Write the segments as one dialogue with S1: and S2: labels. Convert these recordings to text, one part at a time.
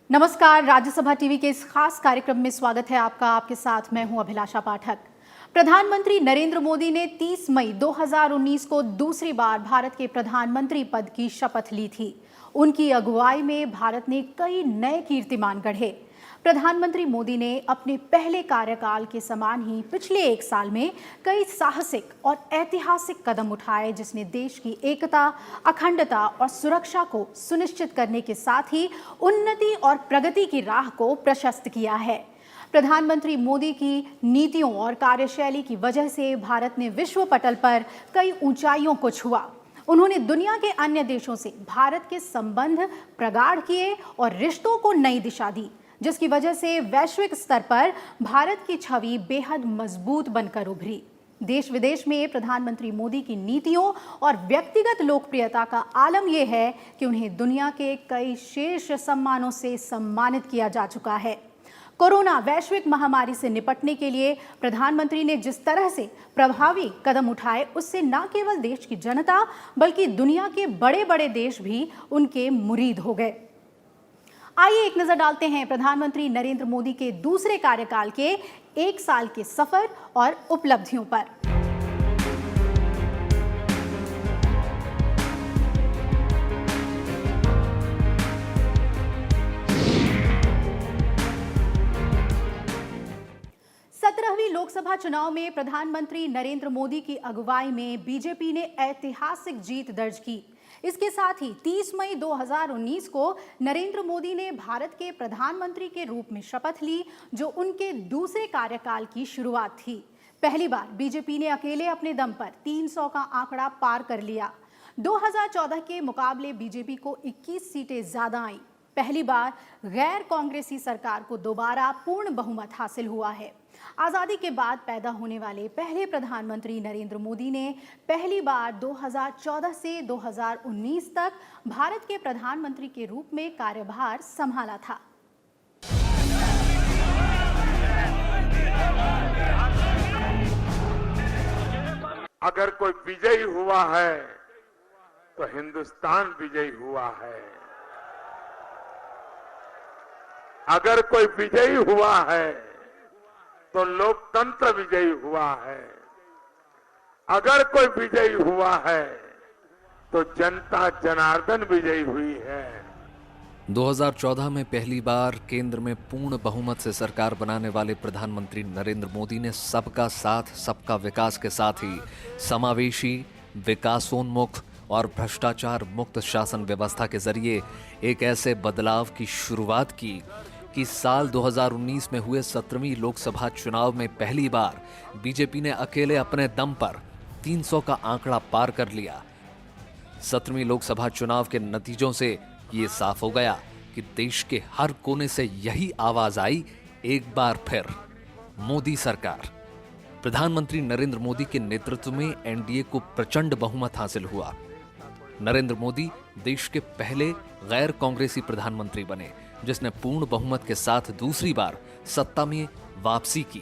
S1: नमस्कार, राज्यसभा टीवी के इस खास कार्यक्रम में स्वागत है आपका। आपके साथ मैं हूं अभिलाषा पाठक। प्रधानमंत्री नरेंद्र मोदी ने 30 मई 2019 को दूसरी बार भारत के प्रधानमंत्री पद की शपथ ली थी। उनकी अगुवाई में भारत ने कई नए कीर्तिमान गढ़े। प्रधानमंत्री मोदी ने अपने पहले कार्यकाल के समान ही पिछले एक साल में कई साहसिक और ऐतिहासिक कदम उठाए, जिसने देश की एकता, अखंडता और सुरक्षा को सुनिश्चित करने के साथ ही उन्नति और प्रगति की राह को प्रशस्त किया है। प्रधानमंत्री मोदी की नीतियों और कार्यशैली की वजह से भारत ने विश्व पटल पर कई ऊंचाइयों को छुआ। उन्होंने दुनिया के अन्य देशों से भारत के संबंध प्रगाढ़ किए और रिश्तों को नई दिशा दी, जिसकी वजह से वैश्विक स्तर पर भारत की छवि बेहद मजबूत बनकर उभरी। देश विदेश में प्रधानमंत्री मोदी की नीतियों और व्यक्तिगत लोकप्रियता का आलम यह है कि उन्हें दुनिया के कई शीर्ष सम्मानों से सम्मानित किया जा चुका है। कोरोना वैश्विक महामारी से निपटने के लिए प्रधानमंत्री ने जिस तरह से प्रभावी कदम उठाए, उससे न केवल देश की जनता बल्कि दुनिया के बड़े बड़े देश भी उनके मुरीद हो गए। आइए एक नजर डालते हैं प्रधानमंत्री नरेंद्र मोदी के दूसरे कार्यकाल के एक साल के सफर और उपलब्धियों पर। सत्रहवीं लोकसभा चुनाव में प्रधानमंत्री नरेंद्र मोदी की अगुवाई में बीजेपी ने ऐतिहासिक जीत दर्ज की। इसके साथ ही 30 मई 2019 को नरेंद्र मोदी ने भारत के प्रधानमंत्री के रूप में शपथ ली, जो उनके दूसरे कार्यकाल की शुरुआत थी। पहली बार बीजेपी ने अकेले अपने दम पर 300 का आंकड़ा पार कर लिया। 2014 के मुकाबले बीजेपी को 21 सीटें ज्यादा आईं। पहली बार गैर कांग्रेसी सरकार को दोबारा पूर्ण बहुमत हासिल हुआ है। आजादी के बाद पैदा होने वाले पहले प्रधानमंत्री नरेंद्र मोदी ने पहली बार 2014 से 2019 तक भारत के प्रधानमंत्री के रूप में कार्यभार संभाला था।
S2: अगर कोई विजयी हुआ है तो हिंदुस्तान विजयी हुआ है। अगर कोई विजयी हुआ है तो लोकतंत्र विजयी हुआ है। अगर कोई विजयी हुआ है तो जनता जनार्दन विजयी हुई है।
S3: 2014 में पहली बार केंद्र में पूर्ण बहुमत से सरकार बनाने वाले प्रधानमंत्री नरेंद्र मोदी ने सबका साथ सबका विकास के साथ ही समावेशी, विकासोन्मुख और भ्रष्टाचार मुक्त शासन व्यवस्था के जरिए एक ऐसे बदलाव की शुरुआत की कि साल 2019 में हुए 17वीं लोकसभा चुनाव में पहली बार बीजेपी ने अकेले अपने दम पर 300 का आंकड़ा पार कर लिया। 17वीं लोकसभा चुनाव के नतीजों से ये साफ हो गया कि देश के हर कोने से यही आवाज आई, एक बार फिर मोदी सरकार। प्रधानमंत्री नरेंद्र मोदी के नेतृत्व में एनडीए को प्रचंड बहुमत हासिल हुआ। नरेंद्र मोदी देश के पहले गैर कांग्रेसी प्रधानमंत्री बने, जिसने पूर्ण बहुमत के साथ दूसरी बार सत्ता में वापसी की।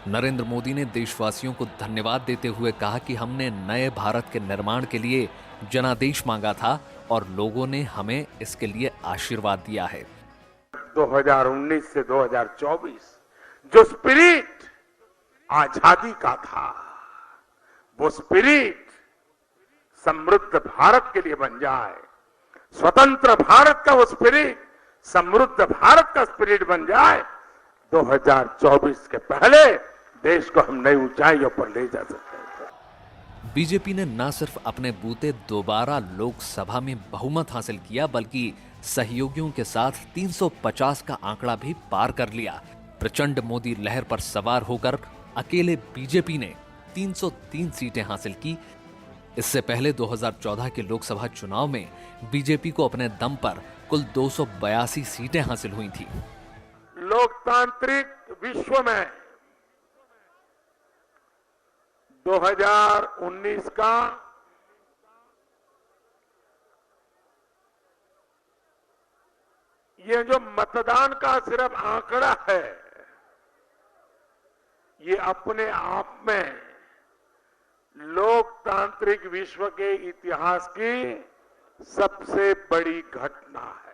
S3: नरेंद्र मोदी ने देशवासियों को धन्यवाद देते हुए कहा कि हमने नए भारत के निर्माण के लिए जनादेश मांगा था और लोगों ने हमें इसके लिए आशीर्वाद दिया है।
S2: 2019 से 2024 जो स्पिरिट आजादी का था, वो स्पिरिट समृद्ध भारत के लिए बन जाए। स्वतंत्र भारत का वो स्पिरिट समृद्ध भारत का स्पिरिट बन जाए। 2024 के पहले देश को हम नई ऊंचाइयों पर ले जा सकते हैं।
S3: बीजेपी ने न सिर्फ अपने बूते दोबारा लोकसभा में बहुमत हासिल किया, बल्कि सहयोगियों के साथ 350 का आंकड़ा भी पार कर लिया। प्रचंड मोदी लहर पर सवार होकर अकेले बीजेपी ने 303 सीटें हासिल की। इससे पहले 2014 के लोकसभा चुनाव में बीजेपी को अपने दम पर कुल 282 सीटें हासिल हुई थी।
S2: लोकतांत्रिक विश्व में 2019 का ये जो मतदान का सिर्फ आंकड़ा है, ये अपने आप में लोकतांत्रिक विश्व के इतिहास की सबसे बड़ी घटना है।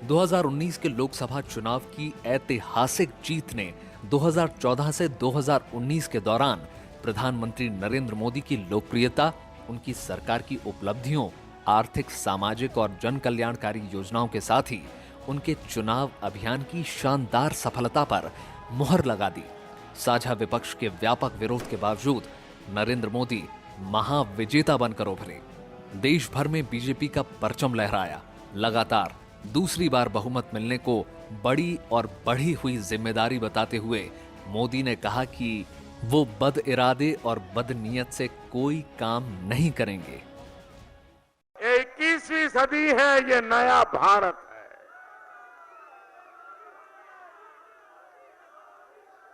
S3: 2019 के लोकसभा चुनाव की ऐतिहासिक जीत ने 2014 से 2019 के दौरान प्रधानमंत्री नरेंद्र मोदी की लोकप्रियता, उनकी सरकार की उपलब्धियों, आर्थिक, सामाजिक और जन कल्याणकारी योजनाओं के साथ ही उनके चुनाव अभियान की शानदार सफलता पर मुहर लगा दी। साझा विपक्ष के व्यापक विरोध के बावजूद नरेंद्र मोदी महाविजेता बनकर उभरे। देश भर में बीजेपी का परचम लहराया। लगातार दूसरी बार बहुमत मिलने को बड़ी और बढ़ी हुई जिम्मेदारी बताते हुए मोदी ने कहा कि वो बद इरादे और बदनीयत से कोई काम नहीं करेंगे।
S2: 21वीं सदी है, ये नया भारत है।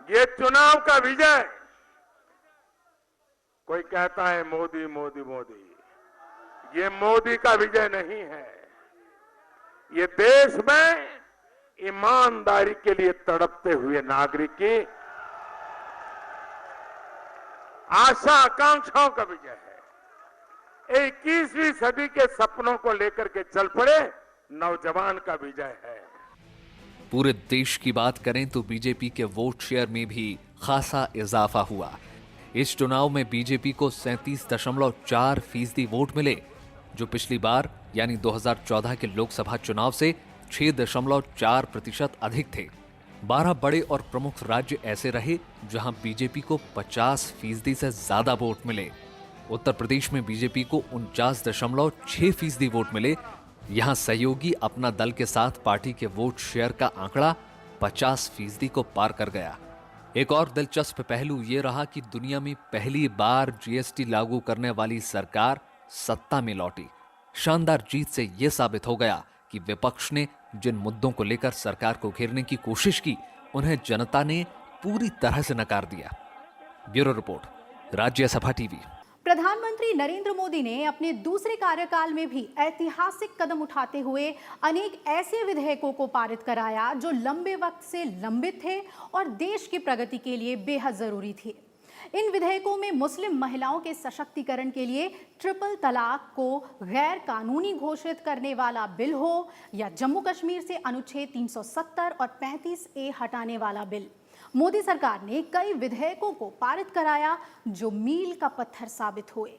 S2: ये चुनाव का विजय, कोई कहता है मोदी मोदी मोदी, ये मोदी का विजय नहीं है। ये देश में ईमानदारी के लिए तड़पते हुए नागरिक की आशा आकांक्षाओं का विजय है। 21वीं सदी के सपनों को लेकर के चल पड़े नौजवान का विजय है।
S3: पूरे देश की बात करें तो बीजेपी के वोट शेयर में भी खासा इजाफा हुआ। इस चुनाव में बीजेपी को 37.4% वोट मिले, जो पिछली बार यानी 2014 के लोकसभा चुनाव से 6.4% अधिक थे। 12 बड़े और प्रमुख राज्य ऐसे रहे जहां बीजेपी को 50% से ज्यादा वोट मिले। उत्तर प्रदेश में बीजेपी को 49.6% वोट मिले। यहां सहयोगी अपना दल के साथ पार्टी के वोट शेयर का आंकड़ा 50% को पार कर गया। एक और दिलचस्प पहलू ये रहा कि दुनिया में पहली बार जीएसटी लागू करने वाली सरकार सत्ता में लौटी। शानदार जीत से यह साबित हो गया कि विपक्ष ने जिन मुद्दों को लेकर सरकार को घेरने की कोशिश की, उन्हें जनता ने पूरी तरह से नकार दिया। Bureau report, Rajya Sabha TV.
S1: प्रधानमंत्री नरेंद्र मोदी ने अपने दूसरे कार्यकाल में भी ऐतिहासिक कदम उठाते हुए अनेक ऐसे विधेयकों को पारित कराया जो लंबे वक्त से लंबित थे और देश की प्रगति के लिए बेहद जरूरी थे। इन विधेयकों में मुस्लिम महिलाओं के सशक्तिकरण के लिए ट्रिपल तलाक को गैर कानूनी घोषित करने वाला बिल हो या जम्मू कश्मीर से अनुच्छेद 370 और 35A हटाने वाला बिल, मोदी सरकार ने कई विधेयकों को पारित कराया जो मील का पत्थर साबित हुए।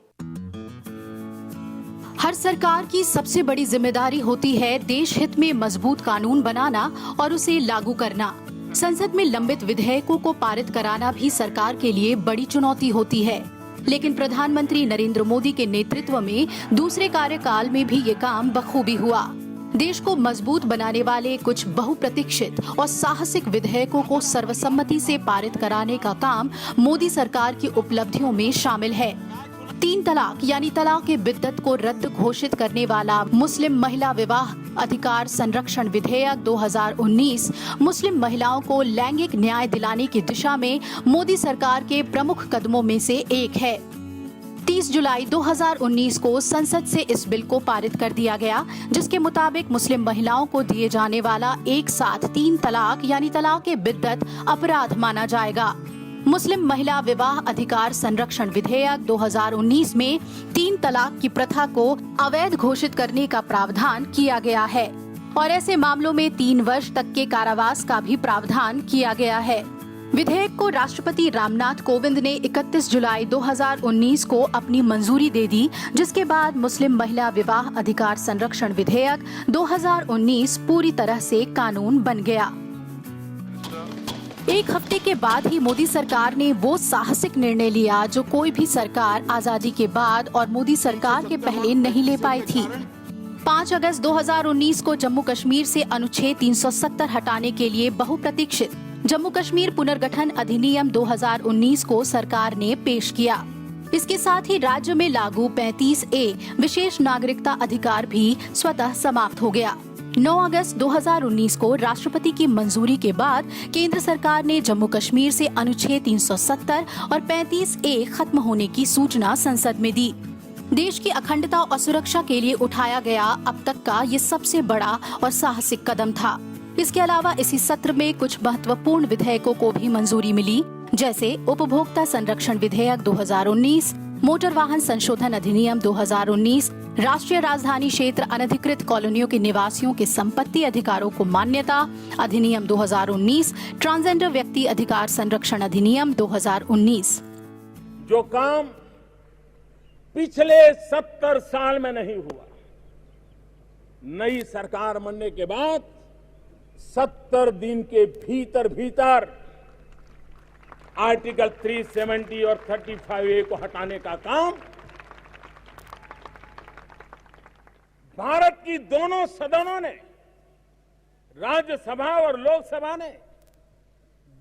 S1: हर सरकार की सबसे बड़ी जिम्मेदारी होती है देश हित में मजबूत कानून बनाना और उसे लागू करना। संसद में लंबित विधेयकों को पारित कराना भी सरकार के लिए बड़ी चुनौती होती है, लेकिन प्रधानमंत्री नरेंद्र मोदी के नेतृत्व में दूसरे कार्यकाल में भी ये काम बखूबी हुआ। देश को मजबूत बनाने वाले कुछ बहुप्रतीक्षित और साहसिक विधेयकों को सर्वसम्मति से पारित कराने का काम मोदी सरकार की उपलब्धियों में शामिल है। 3 तलाक यानी तलाक ए बिद्दत को रद्द घोषित करने वाला मुस्लिम महिला विवाह अधिकार संरक्षण विधेयक 2019 मुस्लिम महिलाओं को लैंगिक न्याय दिलाने की दिशा में मोदी सरकार के प्रमुख कदमों में से एक है। 30 जुलाई 2019 को संसद से इस बिल को पारित कर दिया गया, जिसके मुताबिक मुस्लिम महिलाओं को दिए जाने वाला एक साथ 3 तलाक यानी तलाक ए बिद्दत अपराध माना जाएगा। मुस्लिम महिला विवाह अधिकार संरक्षण विधेयक 2019 में 3 तलाक की प्रथा को अवैध घोषित करने का प्रावधान किया गया है और ऐसे मामलों में 3 वर्ष तक के कारावास का भी प्रावधान किया गया है। विधेयक को राष्ट्रपति रामनाथ कोविंद ने 31 जुलाई 2019 को अपनी मंजूरी दे दी, जिसके बाद मुस्लिम महिला विवाह अधिकार संरक्षण विधेयक 2019 पूरी तरह से कानून बन गया। एक हफ्ते के बाद ही मोदी सरकार ने वो साहसिक निर्णय लिया जो कोई भी सरकार आजादी के बाद और मोदी सरकार के पहले नहीं ले पाई थी। 5 अगस्त 2019 को जम्मू कश्मीर से अनुच्छेद 370 हटाने के लिए बहुप्रतीक्षित जम्मू कश्मीर पुनर्गठन अधिनियम 2019 को सरकार ने पेश किया। इसके साथ ही राज्य में लागू 35A विशेष नागरिकता अधिकार भी स्वतः समाप्त हो गया। 9 अगस्त 2019 को राष्ट्रपति की मंजूरी के बाद केंद्र सरकार ने जम्मू कश्मीर से अनुच्छेद 370 और 35A खत्म होने की सूचना संसद में दी। देश की अखंडता और सुरक्षा के लिए उठाया गया अब तक का ये सबसे बड़ा और साहसिक कदम था। इसके अलावा इसी सत्र में कुछ महत्वपूर्ण विधेयकों को भी मंजूरी मिली, जैसे उपभोक्ता संरक्षण विधेयक 2019, मोटर वाहन संशोधन अधिनियम 2019, राष्ट्रीय राजधानी क्षेत्र अनधिकृत कॉलोनियों के निवासियों के संपत्ति अधिकारों को मान्यता अधिनियम 2019, ट्रांसजेंडर व्यक्ति अधिकार संरक्षण अधिनियम 2019।
S2: जो काम पिछले 70 साल में नहीं हुआ, नई सरकार बनने के बाद 70 दिन के भीतर भीतर आर्टिकल 370 और 35A को हटाने का काम भारत की दोनों सदनों ने, राज्यसभा और लोकसभा ने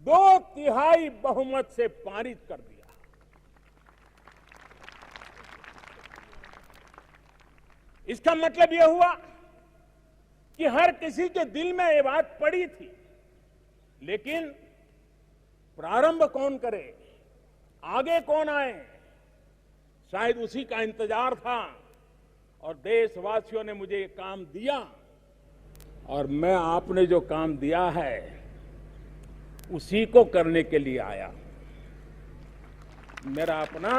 S2: 2/3 बहुमत से पारित कर दिया। इसका मतलब यह हुआ कि हर किसी के दिल में ये बात पड़ी थी, लेकिन प्रारंभ कौन करे, आगे कौन आए, शायद उसी का इंतजार था। और देशवासियों ने मुझे ये काम दिया और मैं आपने जो काम दिया है उसी को करने के लिए आया। मेरा अपना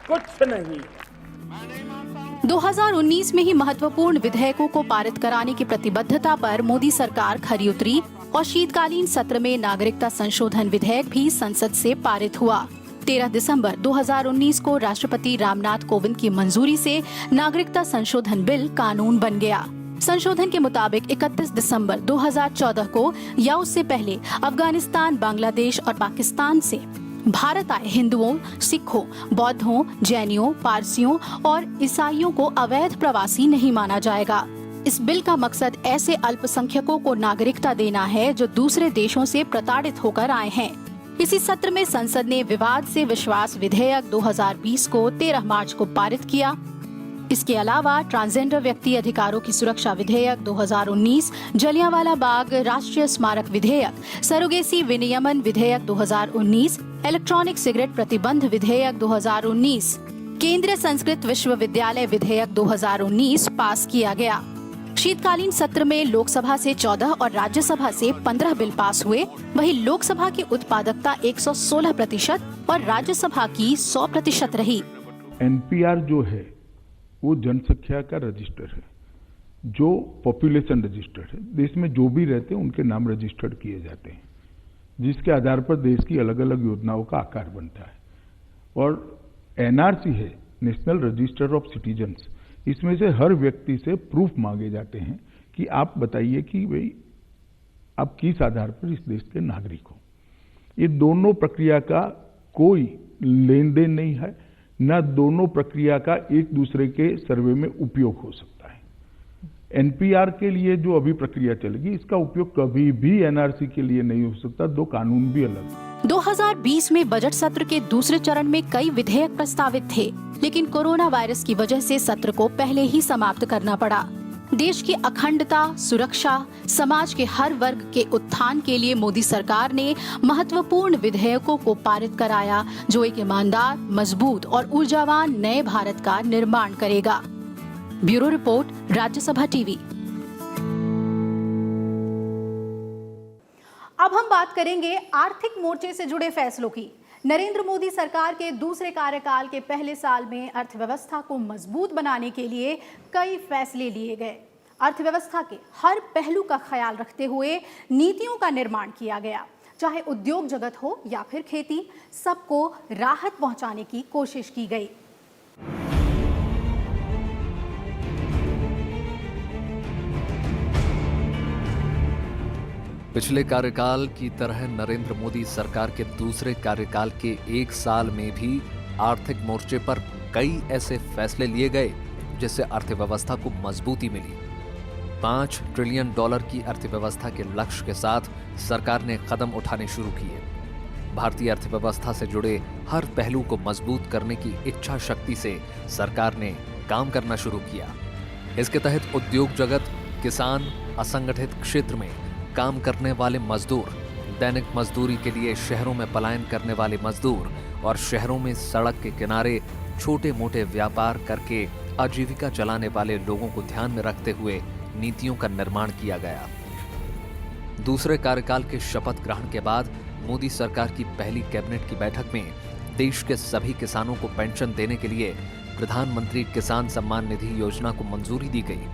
S2: कुछ नहीं है।
S1: 2019 में ही महत्वपूर्ण विधेयकों को पारित कराने की प्रतिबद्धता पर मोदी सरकार खरी उतरी और शीतकालीन सत्र में नागरिकता संशोधन विधेयक भी संसद से पारित हुआ। 13 दिसंबर 2019 को राष्ट्रपति रामनाथ कोविंद की मंजूरी से नागरिकता संशोधन बिल कानून बन गया। संशोधन के मुताबिक 31 दिसंबर 2014 को या उससे पहले अफगानिस्तान, बांग्लादेश और पाकिस्तान से भारत आए हिंदुओं, सिखों, बौद्धों, जैनियों, पारसियों और ईसाइयों को अवैध प्रवासी नहीं माना जाएगा। इस बिल का मकसद ऐसे अल्पसंख्यकों को नागरिकता देना है जो दूसरे देशों से प्रताड़ित होकर आए हैं। इसी सत्र में संसद ने विवाद से विश्वास विधेयक 2020 को 13 मार्च को पारित किया। इसके अलावा ट्रांसजेंडर व्यक्ति अधिकारों की सुरक्षा विधेयक 2019, जलियांवाला बाग राष्ट्रीय स्मारक विधेयक, सरोगेसी विनियमन विधेयक 2019, इलेक्ट्रॉनिक सिगरेट प्रतिबंध विधेयक 2019, केंद्रीय संस्कृत विश्वविद्यालय विधेयक 2019 पास किया गया। शीतकालीन सत्र में लोकसभा से 14 और राज्यसभा से 15 बिल पास हुए। वहीं लोकसभा की उत्पादकता 116% और राज्यसभा की 100% रही।
S4: एनपीआर जो है वो जनसंख्या का रजिस्टर है, जो पॉपुलेशन रजिस्टर है। देश में जो भी रहते हैं उनके नाम रजिस्टर्ड किए जाते हैं, जिसके आधार पर देश की अलग अलग योजनाओं का आकार बनता है। और एनआरसी है, नेशनल रजिस्टर ऑफ सिटीजन्स। इसमें से हर व्यक्ति से प्रूफ मांगे जाते हैं कि आप बताइए कि भाई आप किस आधार पर इस देश के नागरिक हो। ये दोनों प्रक्रिया का कोई लेन देन नहीं है, न दोनों प्रक्रिया का एक दूसरे के सर्वे में उपयोग हो सकता है। एनपीआर के लिए जो अभी प्रक्रिया चलेगी, इसका उपयोग कभी भी एनआरसी के लिए नहीं हो सकता। दो कानून भी अलग।
S1: 2020 में बजट सत्र के दूसरे चरण में कई विधेयक प्रस्तावित थे, लेकिन कोरोना वायरस की वजह से सत्र को पहले ही समाप्त करना पड़ा। देश की अखंडता, सुरक्षा, समाज के हर वर्ग के उत्थान के लिए मोदी सरकार ने महत्वपूर्ण विधेयकों को पारित कराया, जो एक ईमानदार, मजबूत और ऊर्जावान नए भारत का निर्माण करेगा। Bureau report, Rajya Sabha TV. अब हम बात करेंगे आर्थिक मोर्चे से जुड़े फैसलों की। नरेंद्र मोदी सरकार के दूसरे कार्यकाल के पहले साल में अर्थव्यवस्था को मजबूत बनाने के लिए कई फैसले लिए गए। अर्थव्यवस्था के हर पहलू का ख्याल रखते हुए नीतियों का निर्माण किया गया। चाहे उद्योग जगत हो या फिर खेती, सबको राहत पहुंचाने की कोशिश की गई।
S3: पिछले कार्यकाल की तरह नरेंद्र मोदी सरकार के दूसरे कार्यकाल के एक साल में भी आर्थिक मोर्चे पर कई ऐसे फैसले लिए गए जिससे अर्थव्यवस्था को मजबूती मिली। $5 ट्रिलियन की अर्थव्यवस्था के लक्ष्य के साथ सरकार ने कदम उठाने शुरू किए। भारतीय अर्थव्यवस्था से जुड़े हर पहलू को मजबूत करने की इच्छा शक्ति से सरकार ने काम करना शुरू किया। इसके तहत उद्योग जगत, किसान, असंगठित क्षेत्र में काम करने वाले मजदूर, दैनिक मजदूरी के लिए शहरों में पलायन करने वाले मजदूर और शहरों में सड़क के किनारे छोटे मोटे व्यापार करके आजीविका चलाने वाले लोगों को ध्यान में रखते हुए नीतियों का निर्माण किया गया। दूसरे कार्यकाल के शपथ ग्रहण के बाद मोदी सरकार की पहली कैबिनेट की बैठक में देश के सभी किसानों को पेंशन देने के लिए प्रधानमंत्री किसान सम्मान निधि योजना को मंजूरी दी गई।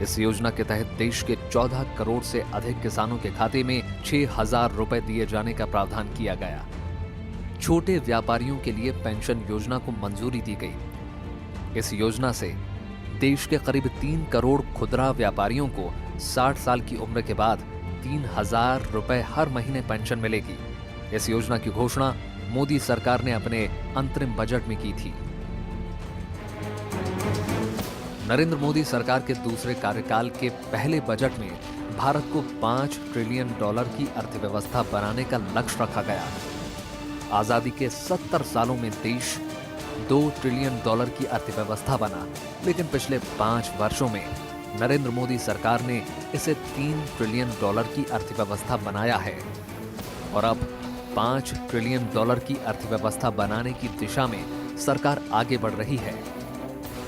S3: इस योजना के तहत देश के 14 करोड़ से अधिक किसानों के खाते में 6,000 रुपए दिए जाने का प्रावधान किया गया। छोटे व्यापारियों के लिए पेंशन योजना को मंजूरी दी गई। इस योजना से देश के करीब 3 करोड़ खुदरा व्यापारियों को 60 साल की उम्र के बाद 3,000 रुपए हर महीने पेंशन मिलेगी। इस योजना की घोषणा मोदी सरकार ने अपने अंतरिम बजट में की थी। नरेंद्र मोदी सरकार के दूसरे कार्यकाल के पहले बजट में भारत को $5 ट्रिलियन की अर्थव्यवस्था बनाने का लक्ष्य रखा गया। आजादी के 70 सालों में देश $2 ट्रिलियन की अर्थव्यवस्था बना, लेकिन पिछले 5 वर्षों में नरेंद्र मोदी सरकार ने इसे $3 ट्रिलियन की अर्थव्यवस्था बनाया है और अब $5 ट्रिलियन की अर्थव्यवस्था बनाने की दिशा में सरकार आगे बढ़ रही है।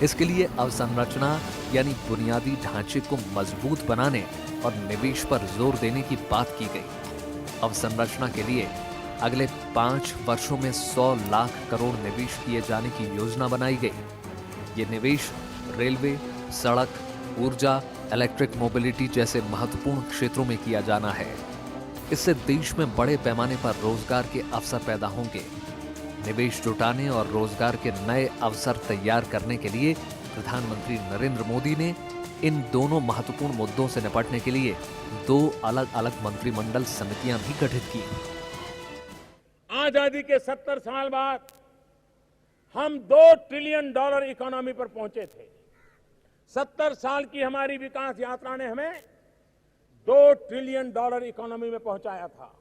S3: इसके लिए अवसंरचना यानी बुनियादी ढांचे को मजबूत बनाने और निवेश पर जोर देने की बात की गई। अवसंरचना के लिए अगले 5 वर्षों में 100 लाख करोड़ निवेश किए जाने की योजना बनाई गई। ये निवेश रेलवे, सड़क, ऊर्जा, इलेक्ट्रिक मोबिलिटी जैसे महत्वपूर्ण क्षेत्रों में किया जाना है। इससे देश में बड़े पैमाने पर रोजगार के अवसर पैदा होंगे। निवेश जुटाने और रोजगार के नए अवसर तैयार करने के लिए प्रधानमंत्री नरेंद्र मोदी ने इन दोनों महत्वपूर्ण मुद्दों से निपटने के लिए 2 अलग-अलग मंत्रिमंडल समितियां भी गठित की।
S2: आजादी के 70 साल बाद हम $2 ट्रिलियन इकोनॉमी पर पहुंचे थे। 70 साल की हमारी विकास यात्रा ने हमें $2 ट्रिलियन इकोनॉमी में पहुंचाया था,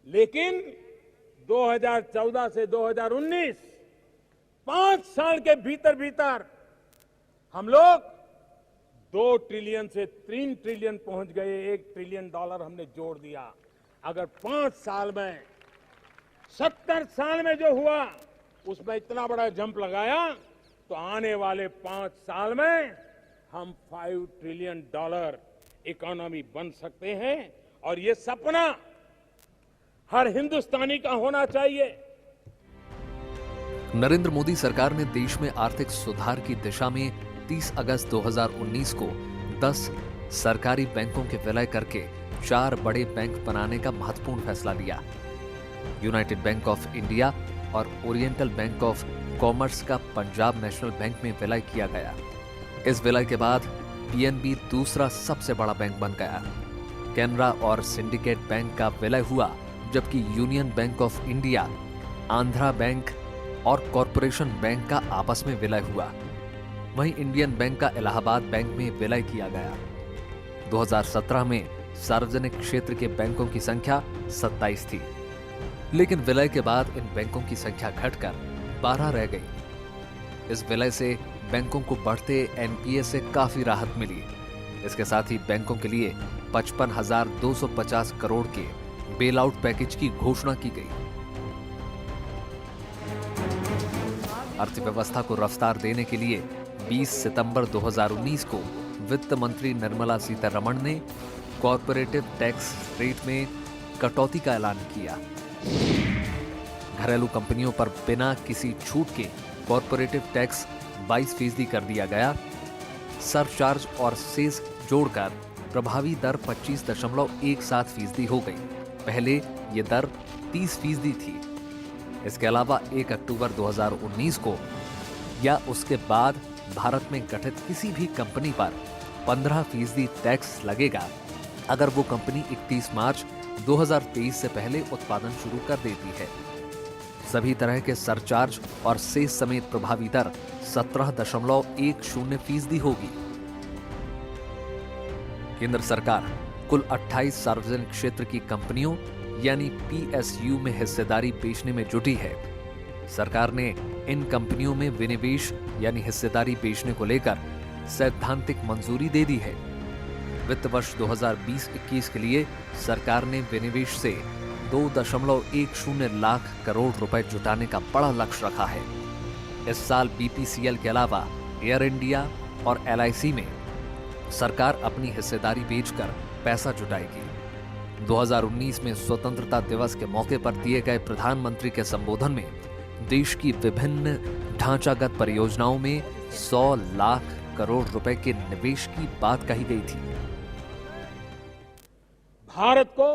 S2: लेकिन 2014 से 2019 5 साल के भीतर हम लोग 2 ट्रिलियन से 3 ट्रिलियन पहुंच गए। $1 ट्रिलियन हमने जोड़ दिया। अगर 5 साल में 70 साल में जो हुआ उसमें इतना बड़ा जंप लगाया, तो आने वाले 5 साल में हम $5 ट्रिलियन इकोनॉमी बन सकते हैं और ये सपना हर हिंदुस्तानी का होना चाहिए।
S3: नरेंद्र मोदी सरकार ने देश में आर्थिक सुधार की दिशा में 30 अगस्त 2019 को 10 सरकारी बैंकों के विलय करके 4 बड़े बैंक बनाने का महत्वपूर्ण फैसला लिया। यूनाइटेड बैंक ऑफ इंडिया और ओरिएंटल बैंक ऑफ कॉमर्स का पंजाब नेशनल बैंक में विलय किया गया। इस विलय के बाद पीएनबी दूसरा सबसे बड़ा बैंक बन गया। कैनरा और सिंडिकेट बैंक का विलय हुआ, जबकि union bank of India, Andhra bank और कॉरपोरेशन बैंक का आपस में विलय हुआ। वहीं इंडियन बैंक का इलाहाबाद बैंक में विलय किया गया। 2017 में सार्वजनिक क्षेत्र के बैंकों की संख्या 27 थी, लेकिन विलय के बाद इन बैंकों की संख्या घटकर 12 रह गई। इस विलय से बैंकों को बढ़ते एनपीए से काफी राहत मिली। इसके साथ ही बैंकों के लिए 55,250 करोड़ के बेल आउट पैकेज की घोषणा की गई। अर्थव्यवस्था को रफ्तार देने के लिए 20 सितंबर 2019 को वित्त मंत्री निर्मला सीतारमण ने कॉर्पोरेटिव टैक्स रेट में कटौती का ऐलान किया। घरेलू कंपनियों पर बिना किसी छूट के कॉर्पोरेटिव टैक्स 22% कर दिया गया। सरचार्ज और सेस जोड़कर प्रभावी दर 25.17% हो गई। पहले ये दर 30% थी। इसके अलावा 1 अक्टूबर 2019 को या उसके बाद भारत में गठित किसी भी कंपनी पर 15% टैक्स लगेगा अगर वो कंपनी 31 मार्च 2023 से पहले उत्पादन शुरू कर देती है। सभी तरह के सरचार्ज और सेस समेत प्रभावी दर 17.10% होगी। केंद्र सरकार कुल 28 सार्वजनिक क्षेत्र की कंपनियों यानी पीएसयू में हिस्सेदारी बेचने में जुटी है। सरकार ने इन कंपनियों में विनिवेश यानी हिस्सेदारी बेचने को लेकर सैद्धांतिक मंजूरी दे दी है। वित्त वर्ष 2020-21 के लिए सरकार ने विनिवेश से 2.10 लाख करोड़ रुपए जुटाने का बड़ा लक्ष्य रखा है। इस साल बीपीसीएल के अलावा एयर इंडिया और एलआईसी में सरकार अपनी हिस्सेदारी बेचकर पैसा जुटाएगी। 2019 में स्वतंत्रता दिवस के मौके पर दिए गए प्रधानमंत्री के संबोधन में देश की विभिन्न ढांचागत परियोजनाओं में 100 लाख करोड़ रुपए के निवेश की बात कही गई थी।
S2: भारत को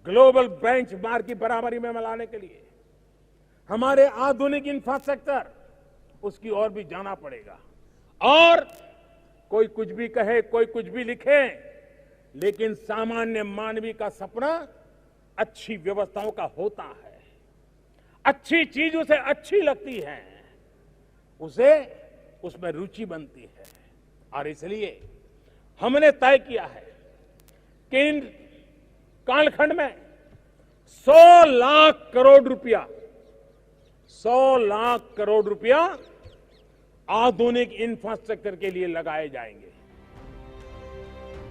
S2: ग्लोबल बेंचमार्क की बराबरी में लाने के लिए हमारे आधुनिक इंफ्रास्ट्रक्चर उसकी ओर भी जाना पड़ेगा। और कोई कुछ भी कहे, कोई कुछ भी लिखे, लेकिन सामान्य मानवीय का सपना अच्छी व्यवस्थाओं का होता है। अच्छी चीज उसे अच्छी लगती है, उसे उसमें रुचि बनती है। और इसलिए हमने तय किया है कि इन कालखंड में 100 लाख करोड़ रुपया 100 लाख करोड़ रुपया आधुनिक इंफ्रास्ट्रक्चर के लिए लगाए जाएंगे।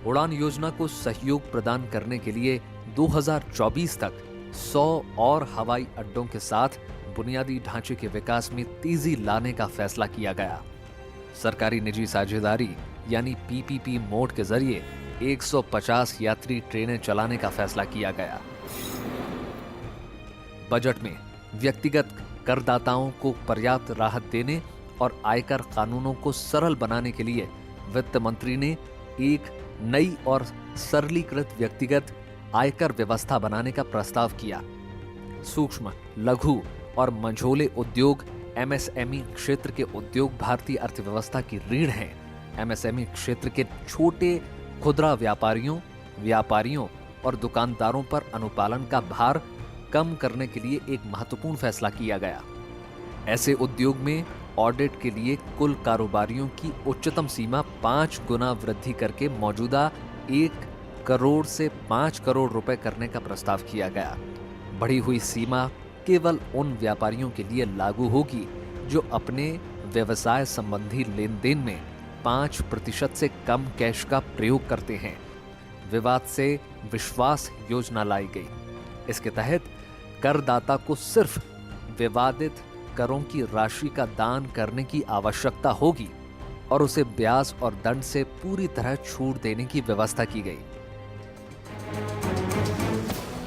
S3: उड़ान योजना को सहयोग प्रदान करने के लिए 2024 तक 100 और हवाई अड्डों के साथ बुनियादी ढांचे के विकास में तेजी लाने का फैसला किया गया। सरकारी निजी साझेदारी यानी पीपीपी मोड के जरिए 150 यात्री ट्रेनें चलाने का फैसला किया गया। बजट में व्यक्तिगत करदाताओं को पर्याप्त राहत देने और आयकर कानूनों को सरल बनाने के लिए वित्त मंत्री ने एक नई और सरलीकृत व्यक्तिगत आयकर व्यवस्था बनाने का प्रस्ताव किया। सूक्ष्म, लघु और मझोले उद्योग एमएसएमई क्षेत्र के उद्योग भारतीय अर्थव्यवस्था की रीढ़ हैं। एमएसएमई क्षेत्र के छोटे खुदरा व्यापारियों और दुकानदारों पर अनुपालन का भार कम करने के लिए एक महत्वपूर्ण फैसला किया गया। ऐसे उद्योग में ऑडिट के लिए कुल कारोबारियों की उच्चतम सीमा 5 गुना वृद्धि करके मौजूदा 1 करोड़ से 5 करोड़ रुपए करने का प्रस्ताव किया गया। बढ़ी हुई सीमा केवल उन व्यापारियों के लिए लागू होगी जो अपने व्यवसाय संबंधी लेन देन में 5% से कम कैश का प्रयोग करते हैं। विवाद से विश्वास योजना लाई गई। इसके तहत करदाता को सिर्फ विवादित करों की राशि का दान करने की आवश्यकता होगी और उसे ब्याज और दंड से पूरी तरह छूट देने की व्यवस्था की गई।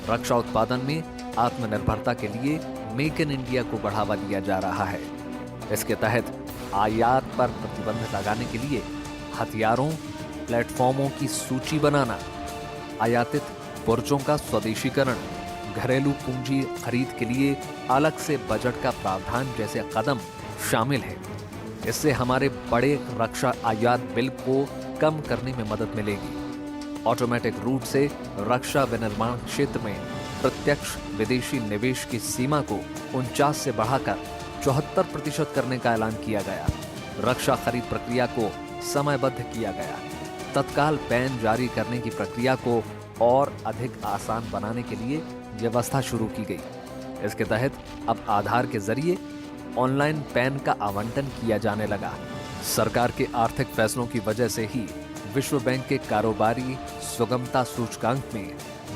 S3: रक्षा उत्पादन में आत्मनिर्भरता के लिए मेक इन इंडिया को बढ़ावा दिया जा रहा है। इसके तहत आयात पर प्रतिबंध लगाने के लिए हथियारों प्लेटफॉर्मों की सूची बनाना, आयातित पुर्जों का स्वदेशीकरण, घरेलू पूंजी खरीद के लिए अलग से बजट का प्रावधान जैसे कदम शामिल हैं। इससे हमारे बड़े रक्षा आयात बिल को कम करने में मदद मिलेगी। ऑटोमेटिक रूट से रक्षा विनिर्माण क्षेत्र में प्रत्यक्ष विदेशी निवेश की सीमा को 49 से बढ़ाकर 74% करने का ऐलान किया गया। रक्षा खरीद प्रक्रिया को समयबद्ध किया गया। तत्काल पैन जारी करने की प्रक्रिया को और अधिक आसान बनाने के लिए व्यवस्था शुरू की गई। इसके तहत अब आधार के जरिए ऑनलाइन पैन का आवंटन किया जाने लगा। सरकार के आर्थिक फैसलों की वजह से ही विश्व बैंक के कारोबारी सुगमता सूचकांक में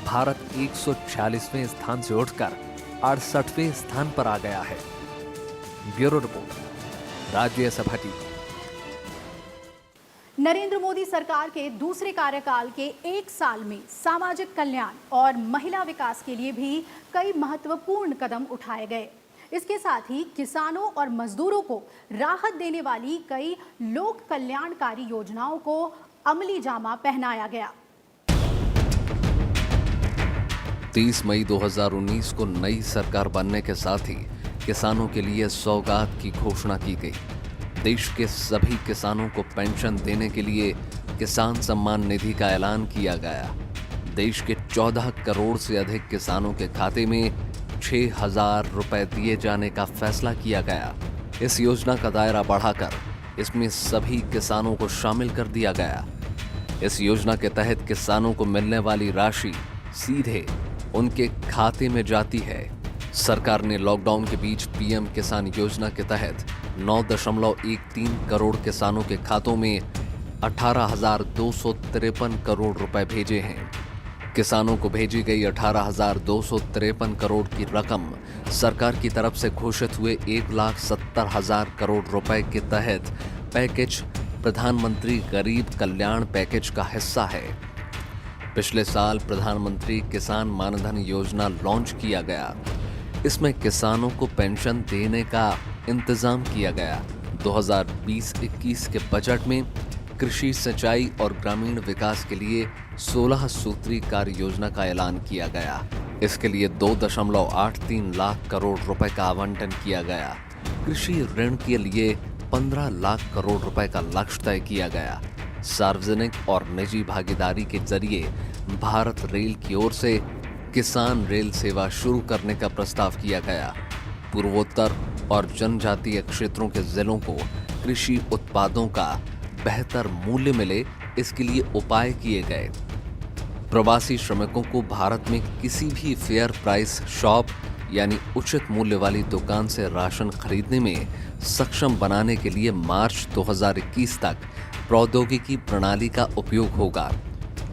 S3: भारत 146वें स्थान से उठकर 68वें स्थान पर आ गया है। Bureau report, Rajya Sabha TV.
S1: Narendra Modi सरकार के दूसरे कार्यकाल के 1 साल में सामाजिक कल्याण और महिला विकास के लिए भी कई महत्वपूर्ण कदम उठाए गए। इसके साथ ही किसानों और मजदूरों को राहत देने वाली कई लोक कल्याणकारी योजनाओं को अमली जामा पहनाया गया।
S3: 30 मई 2019 को नई सरकार बनने के साथ ही किसानों के लिए सौगात की घोषणा की गई। देश के सभी किसानों को पेंशन देने के लिए किसान सम्मान निधि का ऐलान किया गया। देश के 14 करोड़ से अधिक किसानों के खाते में 6,000 रुपए दिए जाने का फैसला किया गया। इस योजना का दायरा बढ़ाकर इसमें सभी किसानों को शामिल कर दिया गया। इस योजना के तहत किसानों को मिलने वाली राशि सीधे उनके खाते में जाती है। सरकार ने लॉकडाउन के बीच पीएम किसान योजना के तहत 9.13 करोड़ किसानों के खातों में 18,253 करोड़ रुपए भेजे हैं। किसानों को भेजी गई 18,253 करोड़ की रकम सरकार की तरफ से घोषित हुए 1,70,000 करोड़ रुपए के तहत पैकेज प्रधानमंत्री गरीब कल्याण पैकेज का हिस्सा है। पिछले साल प्रधानमंत्री किसान मानधन योजना लॉन्च किया गया। इसमें किसानों को पेंशन देने का इंतजाम किया गया। 2020-21 के बजट में कृषि, सिंचाई और ग्रामीण विकास के लिए 16 सूत्री कार्य योजना का ऐलान किया गया। इसके लिए 2.83 लाख करोड़ रुपए का आवंटन किया गया। कृषि ऋण के लिए 15 लाख करोड़ रुपए का लक्ष्य तय किया गया। सार्वजनिक और निजी भागीदारी के जरिए भारत रेल की ओर से किसान रेल सेवा शुरू करने का प्रस्ताव किया गया। पूर्वोत्तर और जनजातीय क्षेत्रों के जिलों को कृषि उत्पादों का बेहतर मूल्य मिले, इसके लिए उपाय किए गए। प्रवासी श्रमिकों को भारत में किसी भी फेयर प्राइस शॉप यानी उचित मूल्य वाली दुकान से राशन खरीदने में सक्षम बनाने के लिए मार्च 2021 तक प्रौद्योगिकी प्रणाली का उपयोग होगा।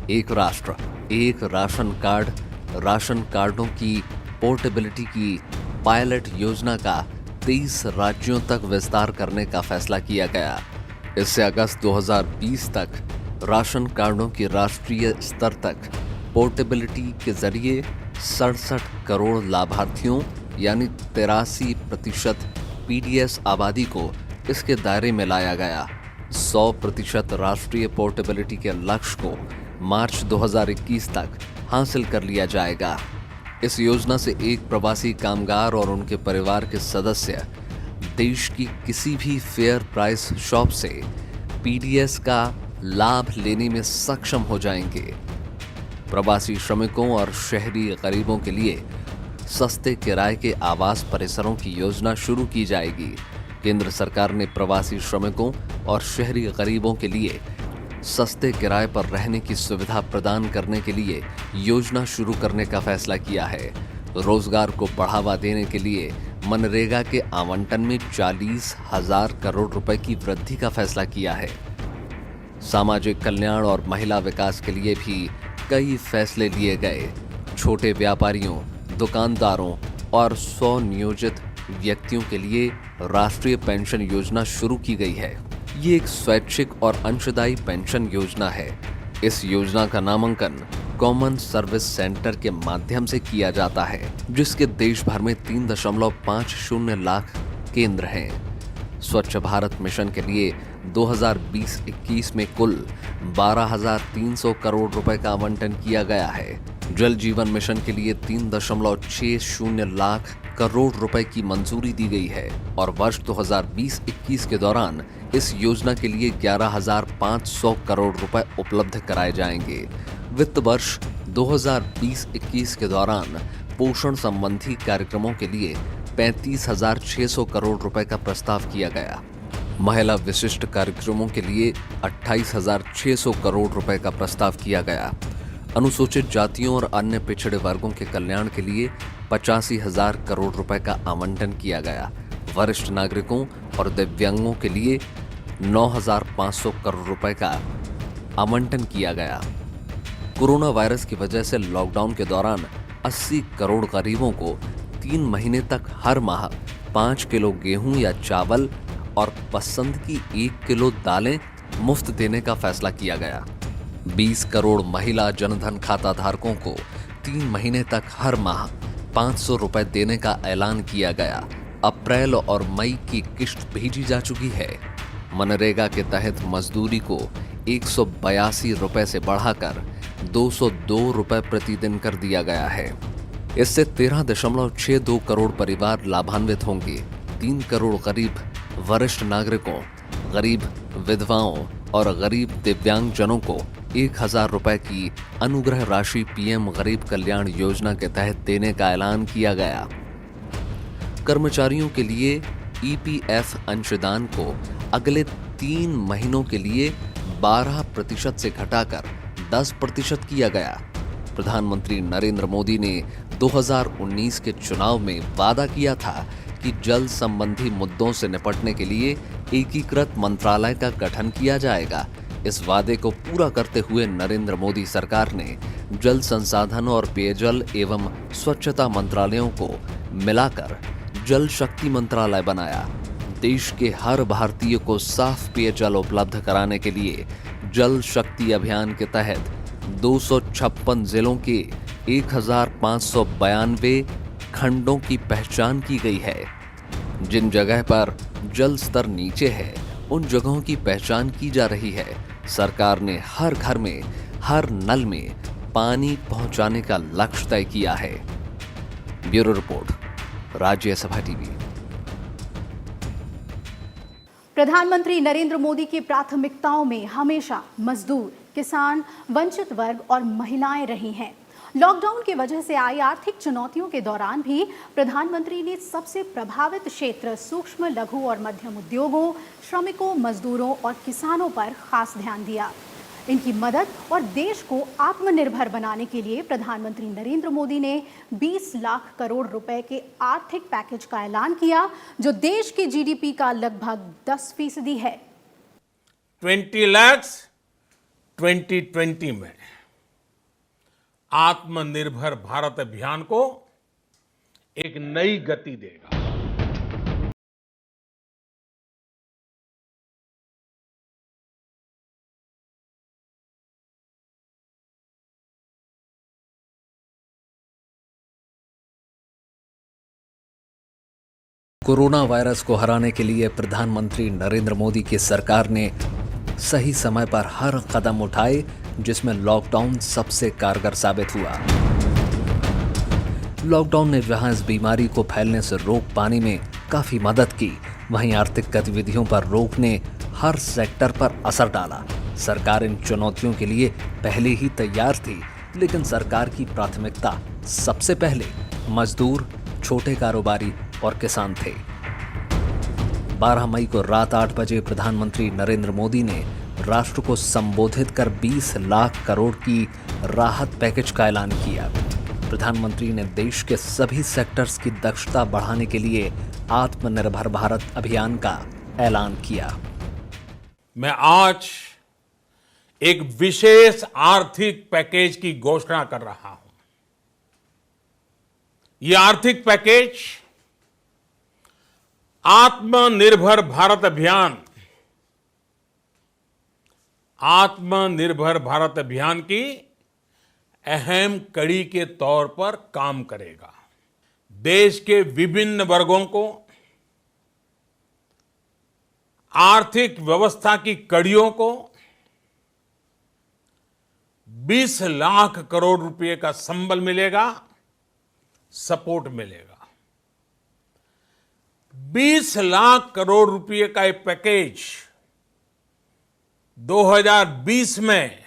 S3: एक राष्ट्र एक राशन कार्ड, राशन कार्डों की पोर्टेबिलिटी की पायलट योजना का 23 राज्यों तक विस्तार करने का फैसला किया गया। इससे अगस्त 2020 तक राशन कार्डों की राष्ट्रीय स्तर तक पोर्टेबिलिटी के जरिए 67 करोड़ लाभार्थियों यानी 83% पीडीएस आबादी को इसके दायरे में लाया गया। 100% राष्ट्रीय पोर्टेबिलिटी के लक्ष्य को मार्च 2021 तक हासिल कर लिया जाएगा। इस योजना से एक प्रवासी कामगार और उनके परिवार के सदस्य देश की किसी भी फेयर प्राइस शॉप से पीडीएस का लाभ लेने में सक्षम हो जाएंगे। प्रवासी श्रमिकों और शहरी गरीबों के लिए सस्ते किराए के आवास परिसरों की योजना शुरू की जाएगी। केंद्र सरकार ने प्रवासी श्रमिकों और शहरी गरीबों के लिए सस्ते किराए पर रहने की सुविधा प्रदान करने के लिए योजना शुरू करने का फैसला किया है। रोजगार को बढ़ावा देने के लिए मनरेगा के आवंटन में 40,000 करोड़ रुपए की वृद्धि का फैसला किया है। सामाजिक कल्याण और महिला विकास के लिए भी कई फैसले लिए गए। छोटे व्यापारियों, दुकानदारों और स्वनियोजित व्यक्तियों के लिए राष्ट्रीय पेंशन योजना शुरू की गई है। ये एक स्वैच्छिक और अंशदायी पेंशन योजना है। इस योजना का नामांकन कॉमन सर्विस सेंटर के माध्यम से किया जाता है, जिसके देश भर में 3.50 लाख केंद्र हैं। स्वच्छ भारत मिशन के लिए 2020-21 में कुल 12,300 करोड़ रुपए का आवंटन किया गया है। जल जीवन मिशन के लिए 3.60 लाख करोड़ रुपए की मंजूरी दी गई है और वर्ष 2020-21 के दौरान इस योजना के लिए 11,500 करोड़ रुपए उपलब्ध कराए जाएंगे। वित्त वर्ष 2020-21 के दौरान पोषण संबंधी कार्यक्रमों के लिए 35,600 करोड़ रुपए का प्रस्ताव किया गया। महिला विशिष्ट कार्यक्रमों के लिए 28,600 करोड़ रुपए का प्रस्ताव किया गया। अनुसूचित जातियों और अन्य पिछड़े वर्गों के कल्याण के लिए 85,000 करोड़ रुपए का आवंटन किया गया। वरिष्ठ नागरिकों और दिव्यांगों के लिए 9,500 करोड़ रुपए का आवंटन किया गया। कोरोना वायरस की वजह से लॉकडाउन के दौरान 80 करोड़ गरीबों को 3 महीने तक हर माह 5 किलो गेहूं या चावल और पसंद की 1 किलो दालें मुफ्त देने का फैसला किया गया। 20 करोड़ महिला जनधन खाता धारकों को 3 महीने तक हर माह 500 रुपए देने का ऐलान किया गया। अप्रैल और मई की किश्त भेजी जा चुकी है। मनरेगा के तहत मजदूरी को 182 रुपए से बढ़ाकर 202 रुपए प्रतिदिन कर दिया गया है। इससे 13.62 करोड़ परिवार लाभान्वित होंगे। 3 करोड़ गरीब वरिष्ठ नागरिकों, गरीब विधवाओं और गरीब दिव्यांगजनों को 1,000 रुपए की अनुग्रह राशि पीएम गरीब कल्याण योजना के तहत देने का ऐलान किया गया। कर्मचारियों के लिए ईपीएफ अंशदान को अगले 3 महीनों के लिए 12% से घटाकर 10% किया गया। प्रधानमंत्री नरेंद्र मोदी ने 2019 के चुनाव में वादा किया था कि जल संबंधी मुद्दों से निपटने के लिए एकीकृत मंत्रालय का गठन किया जाएगा। इस वादे को पूरा करते हुए नरेंद्र मोदी सरकार ने जल संसाधन और पेयजल एवं स्वच्छता मंत्रालयों को मिलाकर जल शक्ति मंत्रालय बनाया। देश के हर भारतीय को साफ पेयजल उपलब्ध कराने के लिए जल शक्ति अभियान के तहत 256 जिलों के 1592 खंडों की पहचान की गई है। जिन जगह पर जल स्तर नीचे है उन जगहों की पहचान की जा रही है। सरकार ने हर घर में, हर नल में पानी पहुंचाने का लक्ष्य तय किया है। Bureau report, Rajya Sabha TV.
S1: प्रधानमंत्री नरेंद्र मोदी की प्राथमिकताओं में हमेशा मजदूर, किसान, वंचित वर्ग और महिलाएं रही हैं। लॉकडाउन की वजह से आई आर्थिक चुनौतियों के दौरान भी प्रधानमंत्री ने सबसे प्रभावित क्षेत्र सूक्ष्म, लघु और मध्यम उद्योगों, श्रमिकों, मजदूरों और किसानों पर खास ध्यान दिया। इनकी मदद और देश को आत्मनिर्भर बनाने के लिए प्रधानमंत्री नरेंद्र मोदी ने 20 लाख करोड़ रुपए के आर्थिक पैकेज का ऐलान किया, जो देश के जीडीपी का लगभग 10% है।
S5: 20 लाख 2020 में आत्मनिर्भर भारत अभियान को एक नई गति देगा।
S3: कोरोना वायरस को हराने के लिए प्रधानमंत्री नरेंद्र मोदी की सरकार ने सही समय पर हर कदम उठाए, जिसमें लॉकडाउन सबसे कारगर साबित हुआ। लॉकडाउन ने जहां इस बीमारी को फैलने से रोक पाने में काफी मदद की, वहीं आर्थिक गतिविधियों पर रोक ने हर सेक्टर पर असर डाला। सरकार इन चुनौतियों के लिए पहले ही तैयार थी, लेकिन सरकार की प्राथमिकता सबसे पहले मजदूर, छोटे कारोबारी और किसान थे। 12 मई को रात 8 बजे प्रधानमंत्री नरेंद्र मोदी ने राष्ट्र को संबोधित कर 20 लाख करोड़ की राहत पैकेज का ऐलान किया। प्रधानमंत्री ने देश के सभी सेक्टर्स की दक्षता बढ़ाने के लिए आत्मनिर्भर भारत अभियान का ऐलान किया।
S5: मैं आज एक विशेष आर्थिक पैकेज की घोषणा कर रहा हूं। यह आर्थिक पैकेज आत्मनिर्भर भारत अभियान की अहम कड़ी के तौर पर काम करेगा। देश के विभिन्न वर्गों को आर्थिक व्यवस्था की कड़ियों को 20 लाख करोड़ रुपए का संबल मिलेगा, सपोर्ट मिलेगा। 20 लाख करोड़ रुपए का एक पैकेज 2020 में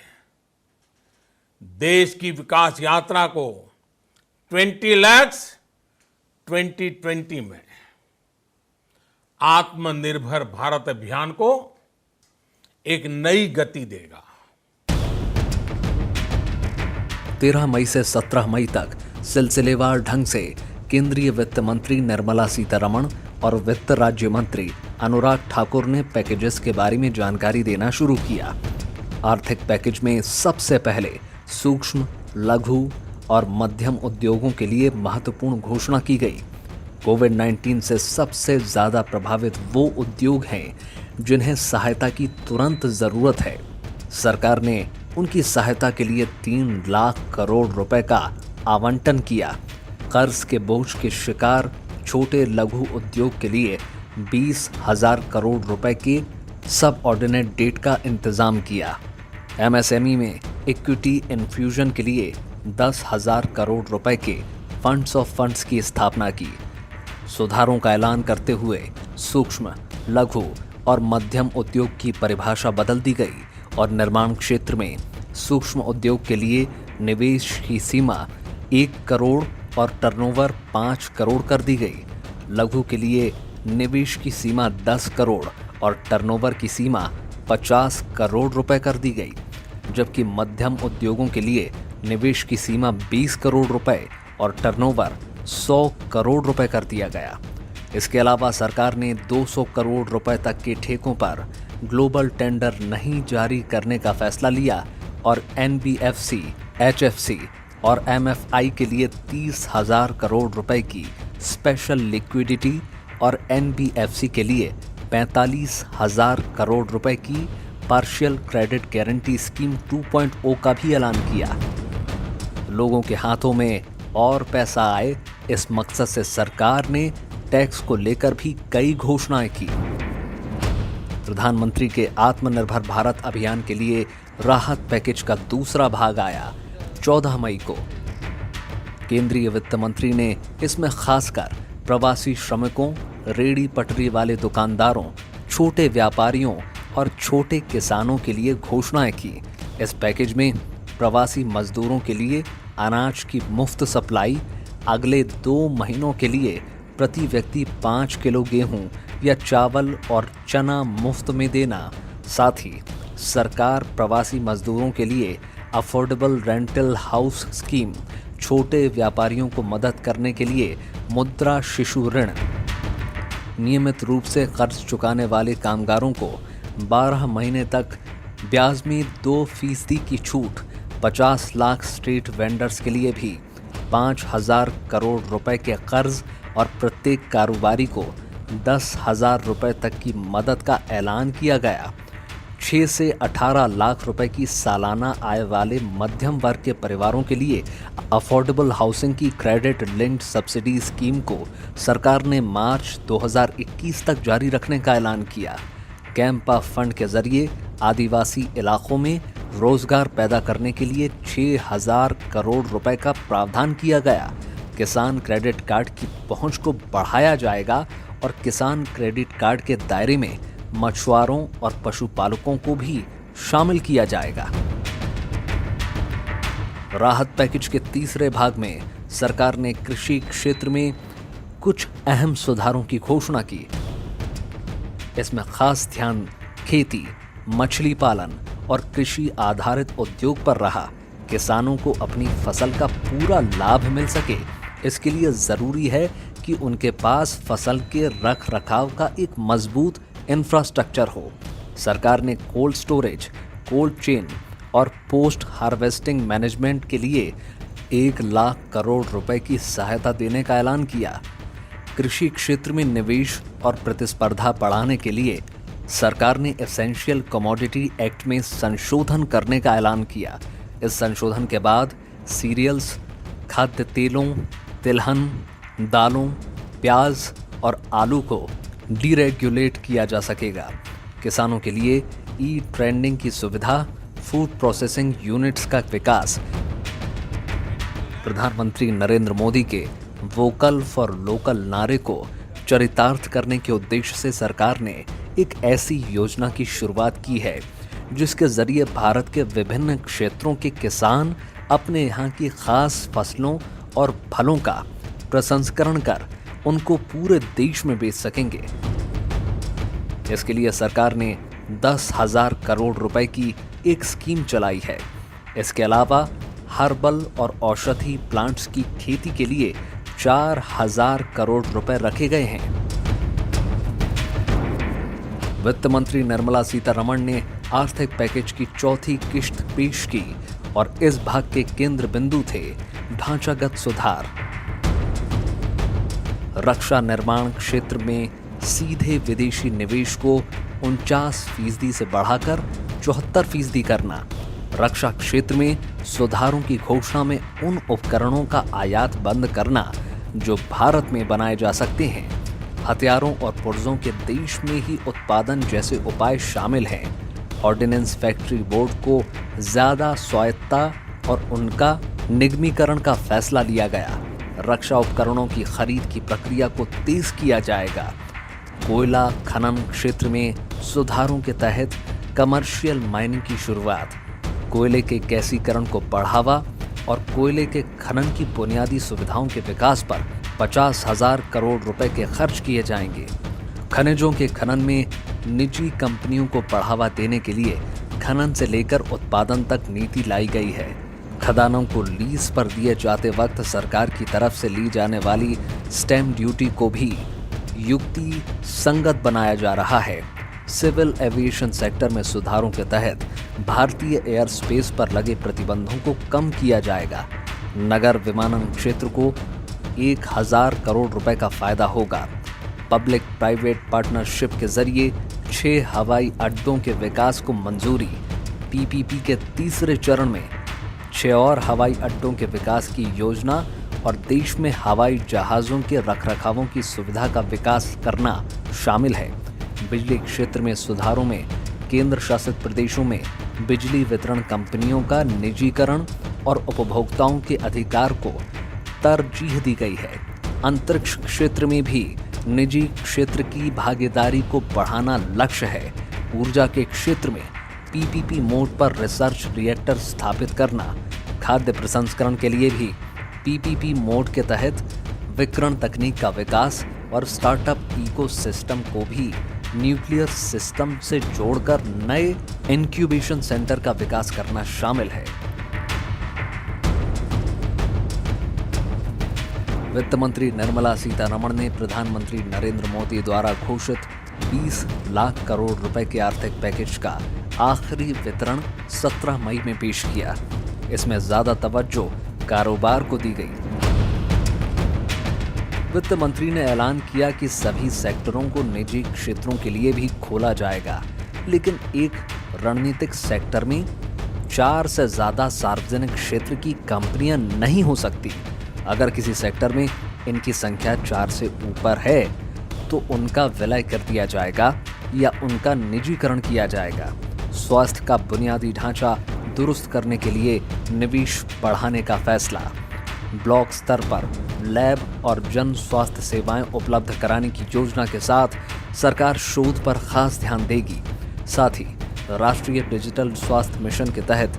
S5: देश की विकास यात्रा को 20 लाख 2020 में आत्मनिर्भर भारत अभियान को एक नई गति देगा।
S3: 13 मई से 17 मई तक सिलसिलेवार ढंग से केंद्रीय वित्त मंत्री निर्मला सीतारमण और वित्त राज्य मंत्री अनुराग ठाकुर ने पैकेजेस के बारे में जानकारी देना शुरू किया। आर्थिक पैकेज में सबसे पहले सूक्ष्म, लघु और मध्यम उद्योगों के लिए महत्वपूर्ण घोषणा की गई। कोविड-19 से सबसे ज्यादा प्रभावित वो उद्योग हैं जिन्हें सहायता की तुरंत जरूरत है। सरकार ने उनकी सहायता के लिए 3 लाख करोड़ रुपए का आवंटन किया। कर्ज के बोझ के शिकार छोटे लघु उद्योग के लिए 20,000 करोड़ रुपए के सब ऑर्डिनेट डेट का इंतजाम किया। एमएसएमई में इक्विटी इन्फ्यूजन के लिए 10,000 करोड़ रुपए के फंड्स ऑफ फंड्स की स्थापना की। सुधारों का ऐलान करते हुए सूक्ष्म, लघु और मध्यम उद्योग की परिभाषा बदल दी गई और निर्माण क्षेत्र में सूक्ष्म उद्योग के लिए निवेश की सीमा 1 करोड़ और टर्नओवर 5 करोड़ कर दी गई। लघु के लिए निवेश की सीमा 10 करोड़ और टर्नओवर की सीमा 50 करोड़ रुपए कर दी गई, जबकि मध्यम उद्योगों के लिए निवेश की सीमा 20 करोड़ रुपए और टर्नओवर 100 करोड़ रुपए कर दिया गया। इसके अलावा सरकार ने 200 करोड़ रुपए तक के ठेकों पर ग्लोबल टेंडर नहीं जारी करने का फैसला लिया और एनबीएफसी, एचएफसी और एमएफआई के लिए 30,000 करोड़ रुपए की स्पेशल लिक्विडिटी और एनबीएफसी के लिए 45,000 करोड़ रुपए की पार्शियल क्रेडिट गारंटी स्कीम 2.0 का भी ऐलान किया। लोगों के हाथों में और पैसा आए, इस मकसद से सरकार ने टैक्स को लेकर भी कई घोषणाएं की। प्रधानमंत्री के आत्मनिर्भर भारत अभियान के लिए राहत पैकेज का दूसरा भाग आया 14 मई को। केंद्रीय वित्त मंत्री ने इसमें खासकर प्रवासी श्रमिकों, रेहड़ी पटरी वाले दुकानदारों, छोटे व्यापारियों और छोटे किसानों के लिए घोषणाएं की। इस पैकेज में प्रवासी मजदूरों के लिए अनाज की मुफ्त सप्लाई, अगले 2 महीनों के लिए प्रति व्यक्ति 5 किलो गेहूं या चावल और चना मुफ्त में देना, साथ ही सरकार प्रवासी मजदूरों के लिए अफोर्डेबल रेंटल हाउस स्कीम, छोटे व्यापारियों को मदद करने के लिए मुद्रा शिशु ऋण, नियमित रूप से कर्ज चुकाने वाले कामगारों को 12 महीने तक ब्याज में 2% की छूट, 50 लाख स्ट्रीट वेंडर्स के लिए भी 5,000 करोड़ रुपए के कर्ज और प्रत्येक कारोबारी को 10,000 रुपए तक की मदद का ऐलान किया गया। 6 से 18 लाख रुपए की सालाना आय वाले मध्यम वर्ग के परिवारों के लिए अफोर्डेबल हाउसिंग की क्रेडिट लिंक्ड सब्सिडी स्कीम को सरकार ने मार्च 2021 तक जारी रखने का ऐलान किया। कैंपा फंड के जरिए आदिवासी इलाकों में रोजगार पैदा करने के लिए 6,000 करोड़ रुपए का प्रावधान किया गया। किसान क्रेडिट कार्ड की पहुंच को बढ़ाया जाएगा और किसान क्रेडिट कार्ड के दायरे में मछुआरों और पशुपालकों को भी शामिल किया जाएगा। राहत पैकेज के तीसरे भाग में सरकार ने कृषि क्षेत्र में कुछ अहम सुधारों की घोषणा की। इसमें खास ध्यान खेती, मछली पालन और कृषि आधारित उद्योग पर रहा। किसानों को अपनी फसल का पूरा लाभ मिल सके, इसके लिए जरूरी है कि उनके पास फसल के रख रखाव का एक मजबूत इंफ्रास्ट्रक्चर हो। सरकार ने कोल्ड स्टोरेज, कोल्ड चेन और पोस्ट हार्वेस्टिंग मैनेजमेंट के लिए 1 लाख करोड़ रुपए की सहायता देने का ऐलान किया। कृषि क्षेत्र में निवेश और प्रतिस्पर्धा बढ़ाने के लिए सरकार ने एसेंशियल कमोडिटी एक्ट में संशोधन करने का ऐलान किया। इस संशोधन के बाद सीरियल्स, खाद्य तेलों, तिलहन, दालों, प्याज और आलू को डीरेगुलेट किया जा सकेगा। किसानों के लिए ई ट्रेंडिंग की सुविधा, फूड प्रोसेसिंग यूनिट्स का विकास। प्रधानमंत्री नरेंद्र मोदी के वोकल फॉर लोकल नारे को चरितार्थ करने के उद्देश्य से सरकार ने एक ऐसी योजना की शुरुआत की है जिसके जरिए भारत के विभिन्न क्षेत्रों के किसान अपने यहाँ की खास फसलों और फलों का प्रसंस्करण कर उनको पूरे देश में बेच सकेंगे। इसके लिए सरकार ने 10,000 करोड़ रुपए की एक स्कीम चलाई है। इसके अलावा हर्बल और औषधि प्लांट्स की खेती के लिए 4,000 करोड़ रुपए रखे गए हैं। वित्त मंत्री निर्मला सीतारमण ने आर्थिक पैकेज की चौथी किश्त पेश की और इस भाग के केंद्र बिंदु थे ढांचागत सुधार, रक्षा निर्माण क्षेत्र में सीधे विदेशी निवेश को 49% से बढ़ाकर 74% करना, रक्षा क्षेत्र में सुधारों की घोषणा में उन उपकरणों का आयात बंद करना जो भारत में बनाए जा सकते हैं, हथियारों और पुर्जों के देश में ही उत्पादन जैसे उपाय शामिल हैं। ऑर्डिनेंस फैक्ट्री बोर्ड को ज्यादा स्वायत्तता और उनका निगमीकरण का फैसला लिया गया। रक्षा उपकरणों की खरीद की प्रक्रिया को तेज किया जाएगा। कोयला खनन क्षेत्र में सुधारों के तहत कमर्शियल माइनिंग की शुरुआत, कोयले के गैसीकरण को बढ़ावा और कोयले के खनन की बुनियादी सुविधाओं के विकास पर 50,000 करोड़ रुपए के खर्च किए जाएंगे। खनिजों के खनन में निजी कंपनियों को बढ़ावा देने के लिए खनन से लेकर उत्पादन तक नीति लाई गई है। खदानों को लीज पर दिए जाते वक्त सरकार की तरफ से ली जाने वाली स्टैम्प ड्यूटी को भी युक्ति संगत बनाया जा रहा है। सिविल एविएशन सेक्टर में सुधारों के तहत भारतीय एयर स्पेस पर लगे प्रतिबंधों को कम किया जाएगा। नगर विमानन क्षेत्र को 1,000 करोड़ रुपए का फायदा होगा। पब्लिक प्राइवेट पार्टनरशिप के जरिए 6 हवाई अड्डों के विकास को मंजूरी। पीपीपी के तीसरे चरण में 6 और हवाई अड्डों के विकास की योजना और देश में हवाई जहाज़ों के रखरखावों की सुविधा का विकास करना शामिल है। बिजली क्षेत्र में सुधारों में केंद्र शासित प्रदेशों में बिजली वितरण कंपनियों का निजीकरण और उपभोक्ताओं के अधिकार को तरजीह दी गई है। अंतरिक्ष क्षेत्र में भी निजी क्षेत्र की भागीदारी को बढ़ाना लक्ष्य है। ऊर्जा के क्षेत्र में पीपीपी मोड पर रिसर्च रिएक्टर स्थापित करना, खाद्य प्रसंस्करण के लिए भी पीपीपी मोड के तहत विकिरण तकनीक का विकास और स्टार्टअप इकोसिस्टम को भी न्यूक्लियर सिस्टम से जोड़कर नए इंक्यूबेशन सेंटर का विकास करना शामिल है। वित्त मंत्री निर्मला सीतारमण ने प्रधानमंत्री नरेंद्र मोदी द्वारा घोषित 20 लाख करोड़ रुपए के आर्थिक पैकेज का आखिरी वितरण 17 मई में पेश किया। इसमें ज्यादा तवज्जो कारोबार को दी गई। वित्त मंत्री ने ऐलान किया कि सभी सेक्टरों को निजी क्षेत्रों के लिए भी खोला जाएगा, लेकिन एक रणनीतिक सेक्टर में 4 से ज्यादा सार्वजनिक क्षेत्र की कंपनियां नहीं हो सकती। अगर किसी सेक्टर में इनकी संख्या 4 से ऊपर है तो उनका विलय कर दिया जाएगा या उनका निजीकरण किया जाएगा। स्वास्थ्य का बुनियादी ढांचा दुरुस्त करने के लिए निवेश बढ़ाने का फैसला। ब्लॉक स्तर पर लैब और जन स्वास्थ्य सेवाएं उपलब्ध कराने की योजना के साथ सरकार शोध पर खास ध्यान देगी। साथ ही राष्ट्रीय डिजिटल स्वास्थ्य मिशन के तहत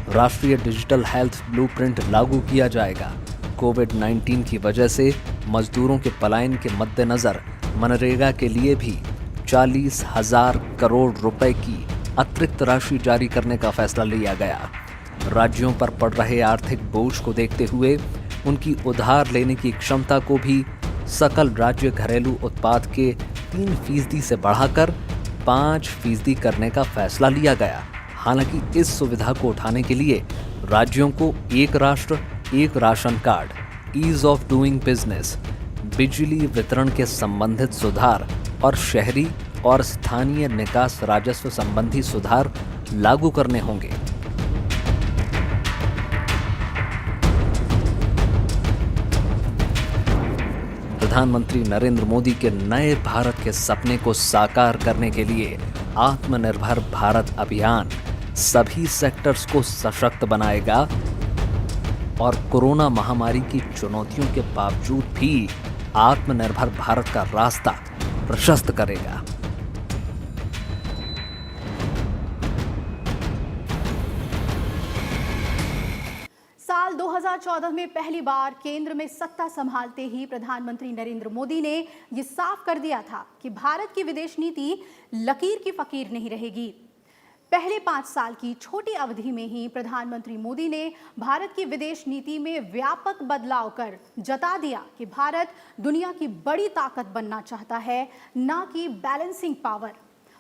S3: राष्ट्रीय डिजिटल हेल्थ ब्लूप्रिंट लागू किया जाएगा। कोविड-19 की वजह से मजदूरों के पलायन के मद्देनजर मनरेगा के लिए भी 40,000 करोड़ रुपए की अतिरिक्त राशि जारी करने का फैसला लिया गया। राज्यों पर पड़ रहे आर्थिक बोझ को देखते हुए उनकी उधार लेने की क्षमता को भी सकल राज्य घरेलू उत्पाद के 3% से बढ़ाकर 5% करने का फैसला लिया गया। हालांकि इस सुविधा को उठाने के लिए राज्यों को एक राष्ट्र एक ration card, ease of doing business, बिजली वितरण के संबंधित सुधार और शहरी और स्थानीय निकास राजस्व संबंधी सुधार लागू करने होंगे। प्रधानमंत्री नरेंद्र मोदी के नए भारत के सपने को साकार करने के लिए आत्मनिर्भर भारत अभियान सभी सेक्टर्स को सशक्त बनाएगा और कोरोना महामारी की चुनौतियों के बावजूद भी आत्मनिर्भर भारत का रास्ता प्रशस्त करेगा।
S1: साल 2014 में पहली बार केंद्र में सत्ता संभालते ही प्रधानमंत्री नरेंद्र मोदी ने ये साफ कर दिया था कि भारत की विदेश नीति लकीर की फकीर नहीं रहेगी। पहले 5 साल की छोटी अवधि में ही प्रधानमंत्री मोदी ने भारत की विदेश नीति में व्यापक बदलाव कर जता दिया कि भारत दुनिया की बड़ी ताकत बनना चाहता है, ना कि बैलेंसिंग पावर।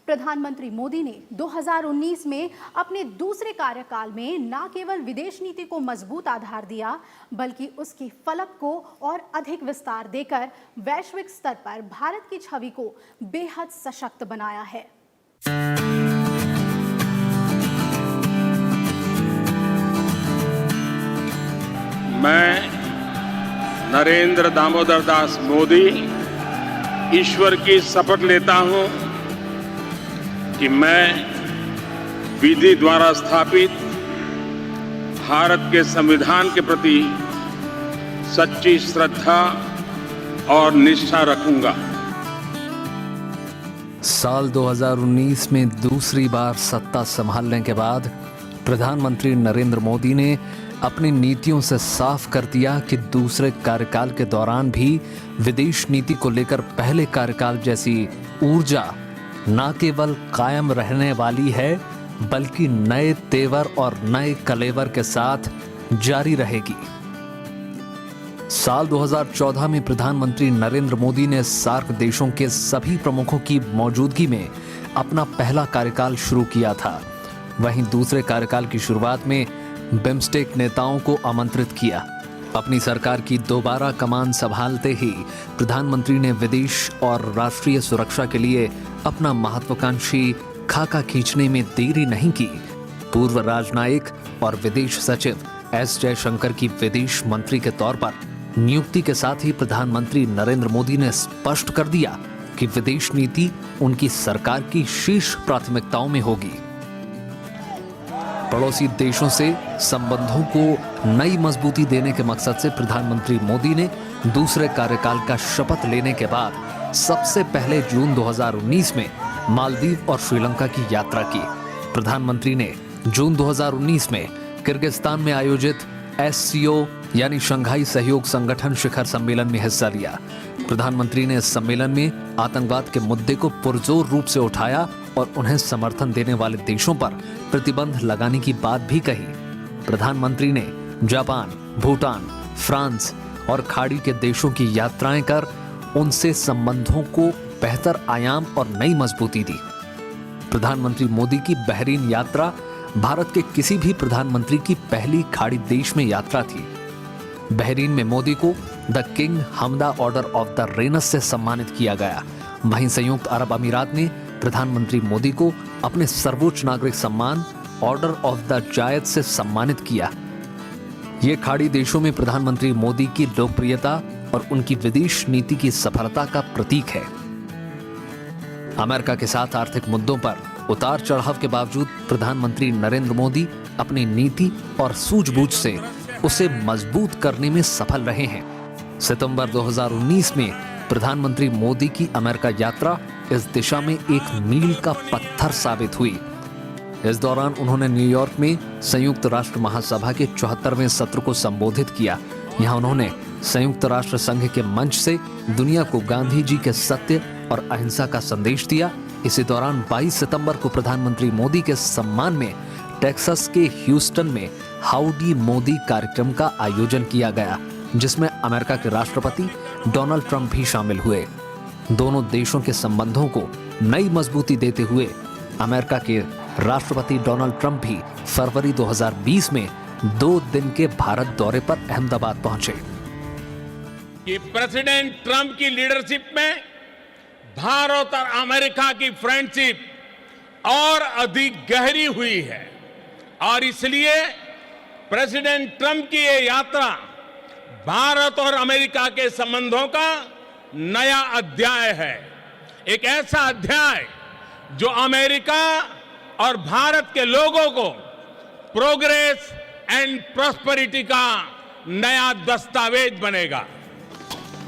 S1: प्रधानमंत्री मोदी ने 2019 में अपने दूसरे कार्यकाल में न केवल विदेश नीति को मजबूत आधार दिया, बल्कि उसके फलक को और अधिक विस्तार देकर वैश्विक स्तर पर भारत की छवि को बेहद सशक्त बनाया है।
S2: मैं नरेंद्र दामोदर दास मोदी ईश्वर की शपथ लेता हूं कि मैं विधि द्वारा स्थापित भारत के संविधान के प्रति सच्ची श्रद्धा और निष्ठा रखूंगा।
S3: साल 2019 में दूसरी बार सत्ता संभालने के बाद प्रधानमंत्री नरेंद्र मोदी ने अपनी नीतियों से साफ कर दिया कि दूसरे कार्यकाल के दौरान भी विदेश नीति को लेकर पहले कार्यकाल जैसी ऊर्जा न केवल कायम रहने वाली है, बल्कि नए तेवर और नए कलेवर के साथ जारी रहेगी। साल 2014 में प्रधानमंत्री नरेंद्र मोदी ने सार्क देशों के सभी प्रमुखों की मौजूदगी में अपना पहला कार्यकाल शुरू किया था। वहीं दूसरे कार्यकाल की शुरुआत में बिम्स्टेक नेताओं को आमंत्रित किया। अपनी सरकार की दोबारा कमान संभालते ही प्रधानमंत्री ने विदेश और राष्ट्रीय सुरक्षा के लिए अपना महत्वाकांक्षी खाका खींचने में देरी नहीं की। पूर्व राजनयिक और विदेश सचिव एस जयशंकर की विदेश मंत्री के तौर पर नियुक्ति के साथ ही प्रधानमंत्री नरेंद्र मोदी ने स्पष्ट कर दिया कि विदेश नीति उनकी सरकार की शीर्ष प्राथमिकताओं में होगी। पड़ोसी देशों से संबंधों को नई मजबूती देने के मकसद से प्रधानमंत्री मोदी ने दूसरे कार्यकाल का शपथ लेने के बाद सबसे पहले जून 2019 में मालदीव और श्रीलंका की यात्रा की। प्रधानमंत्री ने जून 2019 में किर्गिस्तान में आयोजित SCO यानी शंघाई सहयोग संगठन शिखर सम्मेलन में हिस्सा लिया। प्रधानमंत्री ने इस सम्मेलन में आतंकवाद के मुद्दे को पुरजोर रूप से उठाया और उन्हें समर्थन देने वाले देशों पर प्रतिबंध लगाने की बात भी कही। प्रधानमंत्री ने जापान, भूटान, फ्रांस और खाड़ी के देशों की यात्राएं कर उनसे संबंधों को बेहतर आयाम और नई मजबूती दी। प्रधानमंत्री मोदी की बहरीन यात्रा भारत के किसी भी प्रधानमंत्री की पहली खाड़ी देश में यात्रा थी। बहरीन में मोदी को the king Hamda order of the rhesus से सम्मानित किया गया। वहीं संयुक्त अरब अमीरात ने प्रधानमंत्री मोदी को अपने सर्वोच्च नागरिक सम्मान ऑर्डर ऑफ द जायद से सम्मानित किया। ये खाड़ी देशों में प्रधानमंत्री मोदी की लोकप्रियता और उनकी विदेश नीति की सफलता का प्रतीक है। अमेरिका के साथ आर्थिक मुद्दों पर उतार चढ़ाव के बावजूद प्रधानमंत्री नरेंद्र मोदी अपनी नीति और सूझबूझ से उसे मजबूत करने में सफल रहे हैं। सितंबर 2019 में प्रधानमंत्री मोदी की अमेरिका यात्रा इस दिशा में एक मील का पत्थर साबित हुई। इस दौरान उन्होंने न्यूयॉर्क में संयुक्त राष्ट्र महासभा के 74वें सत्र को संबोधित किया। यहां उन्होंने संयुक्त राष्ट्र संघ के मंच से दुनिया को गांधी जी के सत्य और अहिंसा का संदेश दिया। इसी दौरान 22 सितंबर को प्रधानमंत्री मोदी के सम्मान में टेक्सास के ह्यूस्टन में हाउडी मोदी कार्यक्रम का आयोजन किया गया, जिसमें अमेरिका के राष्ट्रपति डोनाल्ड ट्रंप भी शामिल हुए। दोनों देशों के संबंधों को नई मजबूती देते हुए अमेरिका के राष्ट्रपति डोनाल्ड ट्रंप भी फरवरी 2020 में 2 दिन के भारत दौरे पर अहमदाबाद पहुंचे।
S5: कि प्रेसिडेंट ट्रंप की लीडरशिप में भारत और अमेरिका की फ्रेंडशिप और अधिक गहरी हुई है और इसलिए प्रेसिडेंट ट्रंप की ये यात्रा भारत और अमेरिका के संबंधों का नया अध्याय है। एक ऐसा अध्याय जो अमेरिका और भारत के लोगों को प्रोग्रेस एंड प्रॉस्पेरिटी का नया दस्तावेज बनेगा।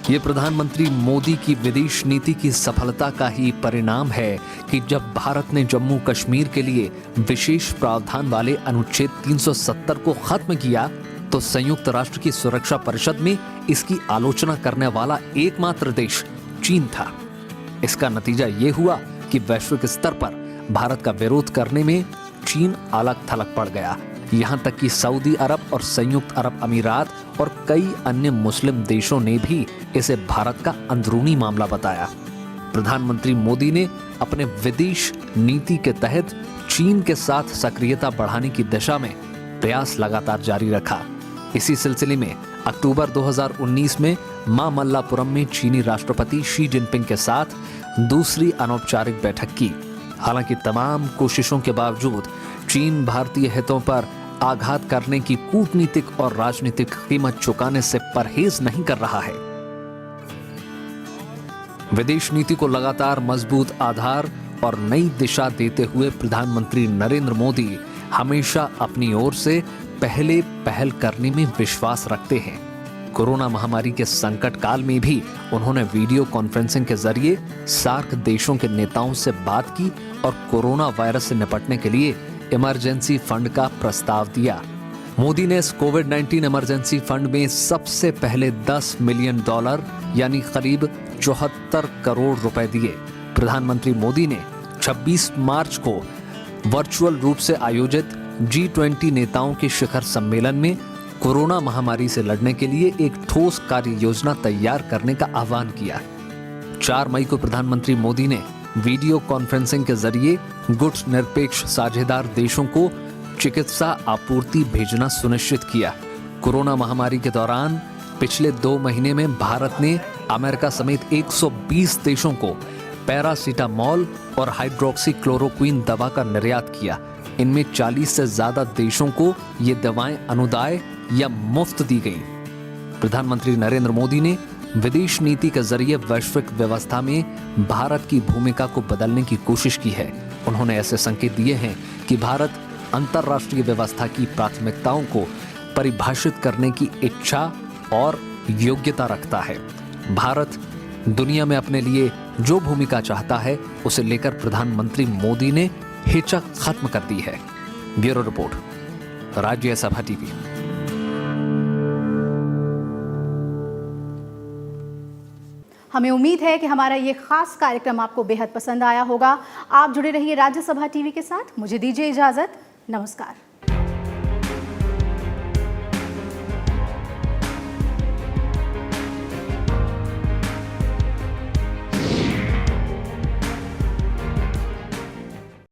S3: ये प्रधानमंत्री मोदी की विदेश नीति की सफलता का ही परिणाम है कि जब भारत ने जम्मू कश्मीर के लिए विशेष प्रावधान वाले अनुच्छेद 370 को खत्म किया तो संयुक्त राष्ट्र की सुरक्षा परिषद में इसकी आलोचना करने वाला एकमात्र देश चीन था। इसका नतीजा ये हुआ कि वैश्विक स्तर पर भारत का विरोध करने में चीन अलग थलग पड़ गया। यहां तक कि सऊदी अरब और संयुक्त अरब अमीरात और कई अन्य मुस्लिम देशों ने भी इसे भारत का अंदरूनी मामला बताया। प्रधानमंत्री मोदी ने अपने विदेश नीति के तहत चीन के साथ सक्रियता बढ़ाने की दिशा में प्रयास लगातार जारी रखा। इसी सिलसिले में अक्टूबर 2019 में मामल्लापुरम में चीनी राष्ट्रपति शी जिनपिंग के साथ दूसरी अनौपचारिक बैठक की। हालांकि तमाम कोशिशों के बावजूद चीन भारतीय हितों पर आघात करने की कूटनीतिक और राजनीतिक कीमत चुकाने से परहेज नहीं कर रहा है। विदेश नीति को लगातार मजबूत आधार और नई दिशा देते हुए प्रधानमंत्री नरेंद्र मोदी हमेशा अपनी ओर से पहल करने में विश्वास रखते हैं। कोरोना महामारी के संकट काल में भी उन्होंने वीडियो कॉन्फ्रेंसिंग के जरिए सार्क देशों के नेताओं से बात की और कोरोना वायरस से निपटने के लिए इमरजेंसी फंड का प्रस्ताव दिया। मोदी ने इस कोविड-19 इमरजेंसी फंड में सबसे पहले $10 मिलियन यानी करीब 74 करोड़ रुपए दिए। प्रधानमंत्री मोदी ने 26 मार्च को वर्चुअल रूप से आयोजित G20 नेताओं के शिखर सम्मेलन में कोरोना महामारी से लड़ने के लिए एक ठोस कार्य योजना तैयार करने का आह्वान किया। 4 मई को प्रधानमंत्री मोदी ने वीडियो कॉन्फ्रेंसिंग के जरिए गुट निरपेक्ष साझेदार देशों को चिकित्सा आपूर्ति भेजना सुनिश्चित किया। कोरोना महामारी के दौरान पिछले 2 महीने में भारत ने अमेरिका समेत 120 देशों को पैरासीटामोल और हाइड्रोक्सी क्लोरोक्विन दवा का निर्यात किया। इनमें 40 से ज्यादा देशों को ये दवाएं अनुदाय या मुफ्त दी गई। प्रधानमंत्री नरेंद्र मोदी ने विदेश नीति के जरिए वैश्विक व्यवस्था में भारत की भूमिका को बदलने की कोशिश की है। उन्होंने ऐसे संकेत दिए हैं कि भारत अंतर्राष्ट्रीय व्यवस्था की प्राथमिकताओं को परिभाषित करने की इच्छा और योग्यता रखता है। भारत दुनिया में अपने लिए जो भूमिका चाहता है उसे लेकर प्रधानमंत्री मोदी ने हिचक खत्म कर दी है। Bureau report, Rajya Sabha TV.
S1: हमें उम्मीद है कि हमारा ये खास कार्यक्रम आपको बेहद पसंद आया होगा। आप जुड़े रहिए राज्यसभा टीवी के साथ। मुझे दीजिए इजाजत। नमस्कार।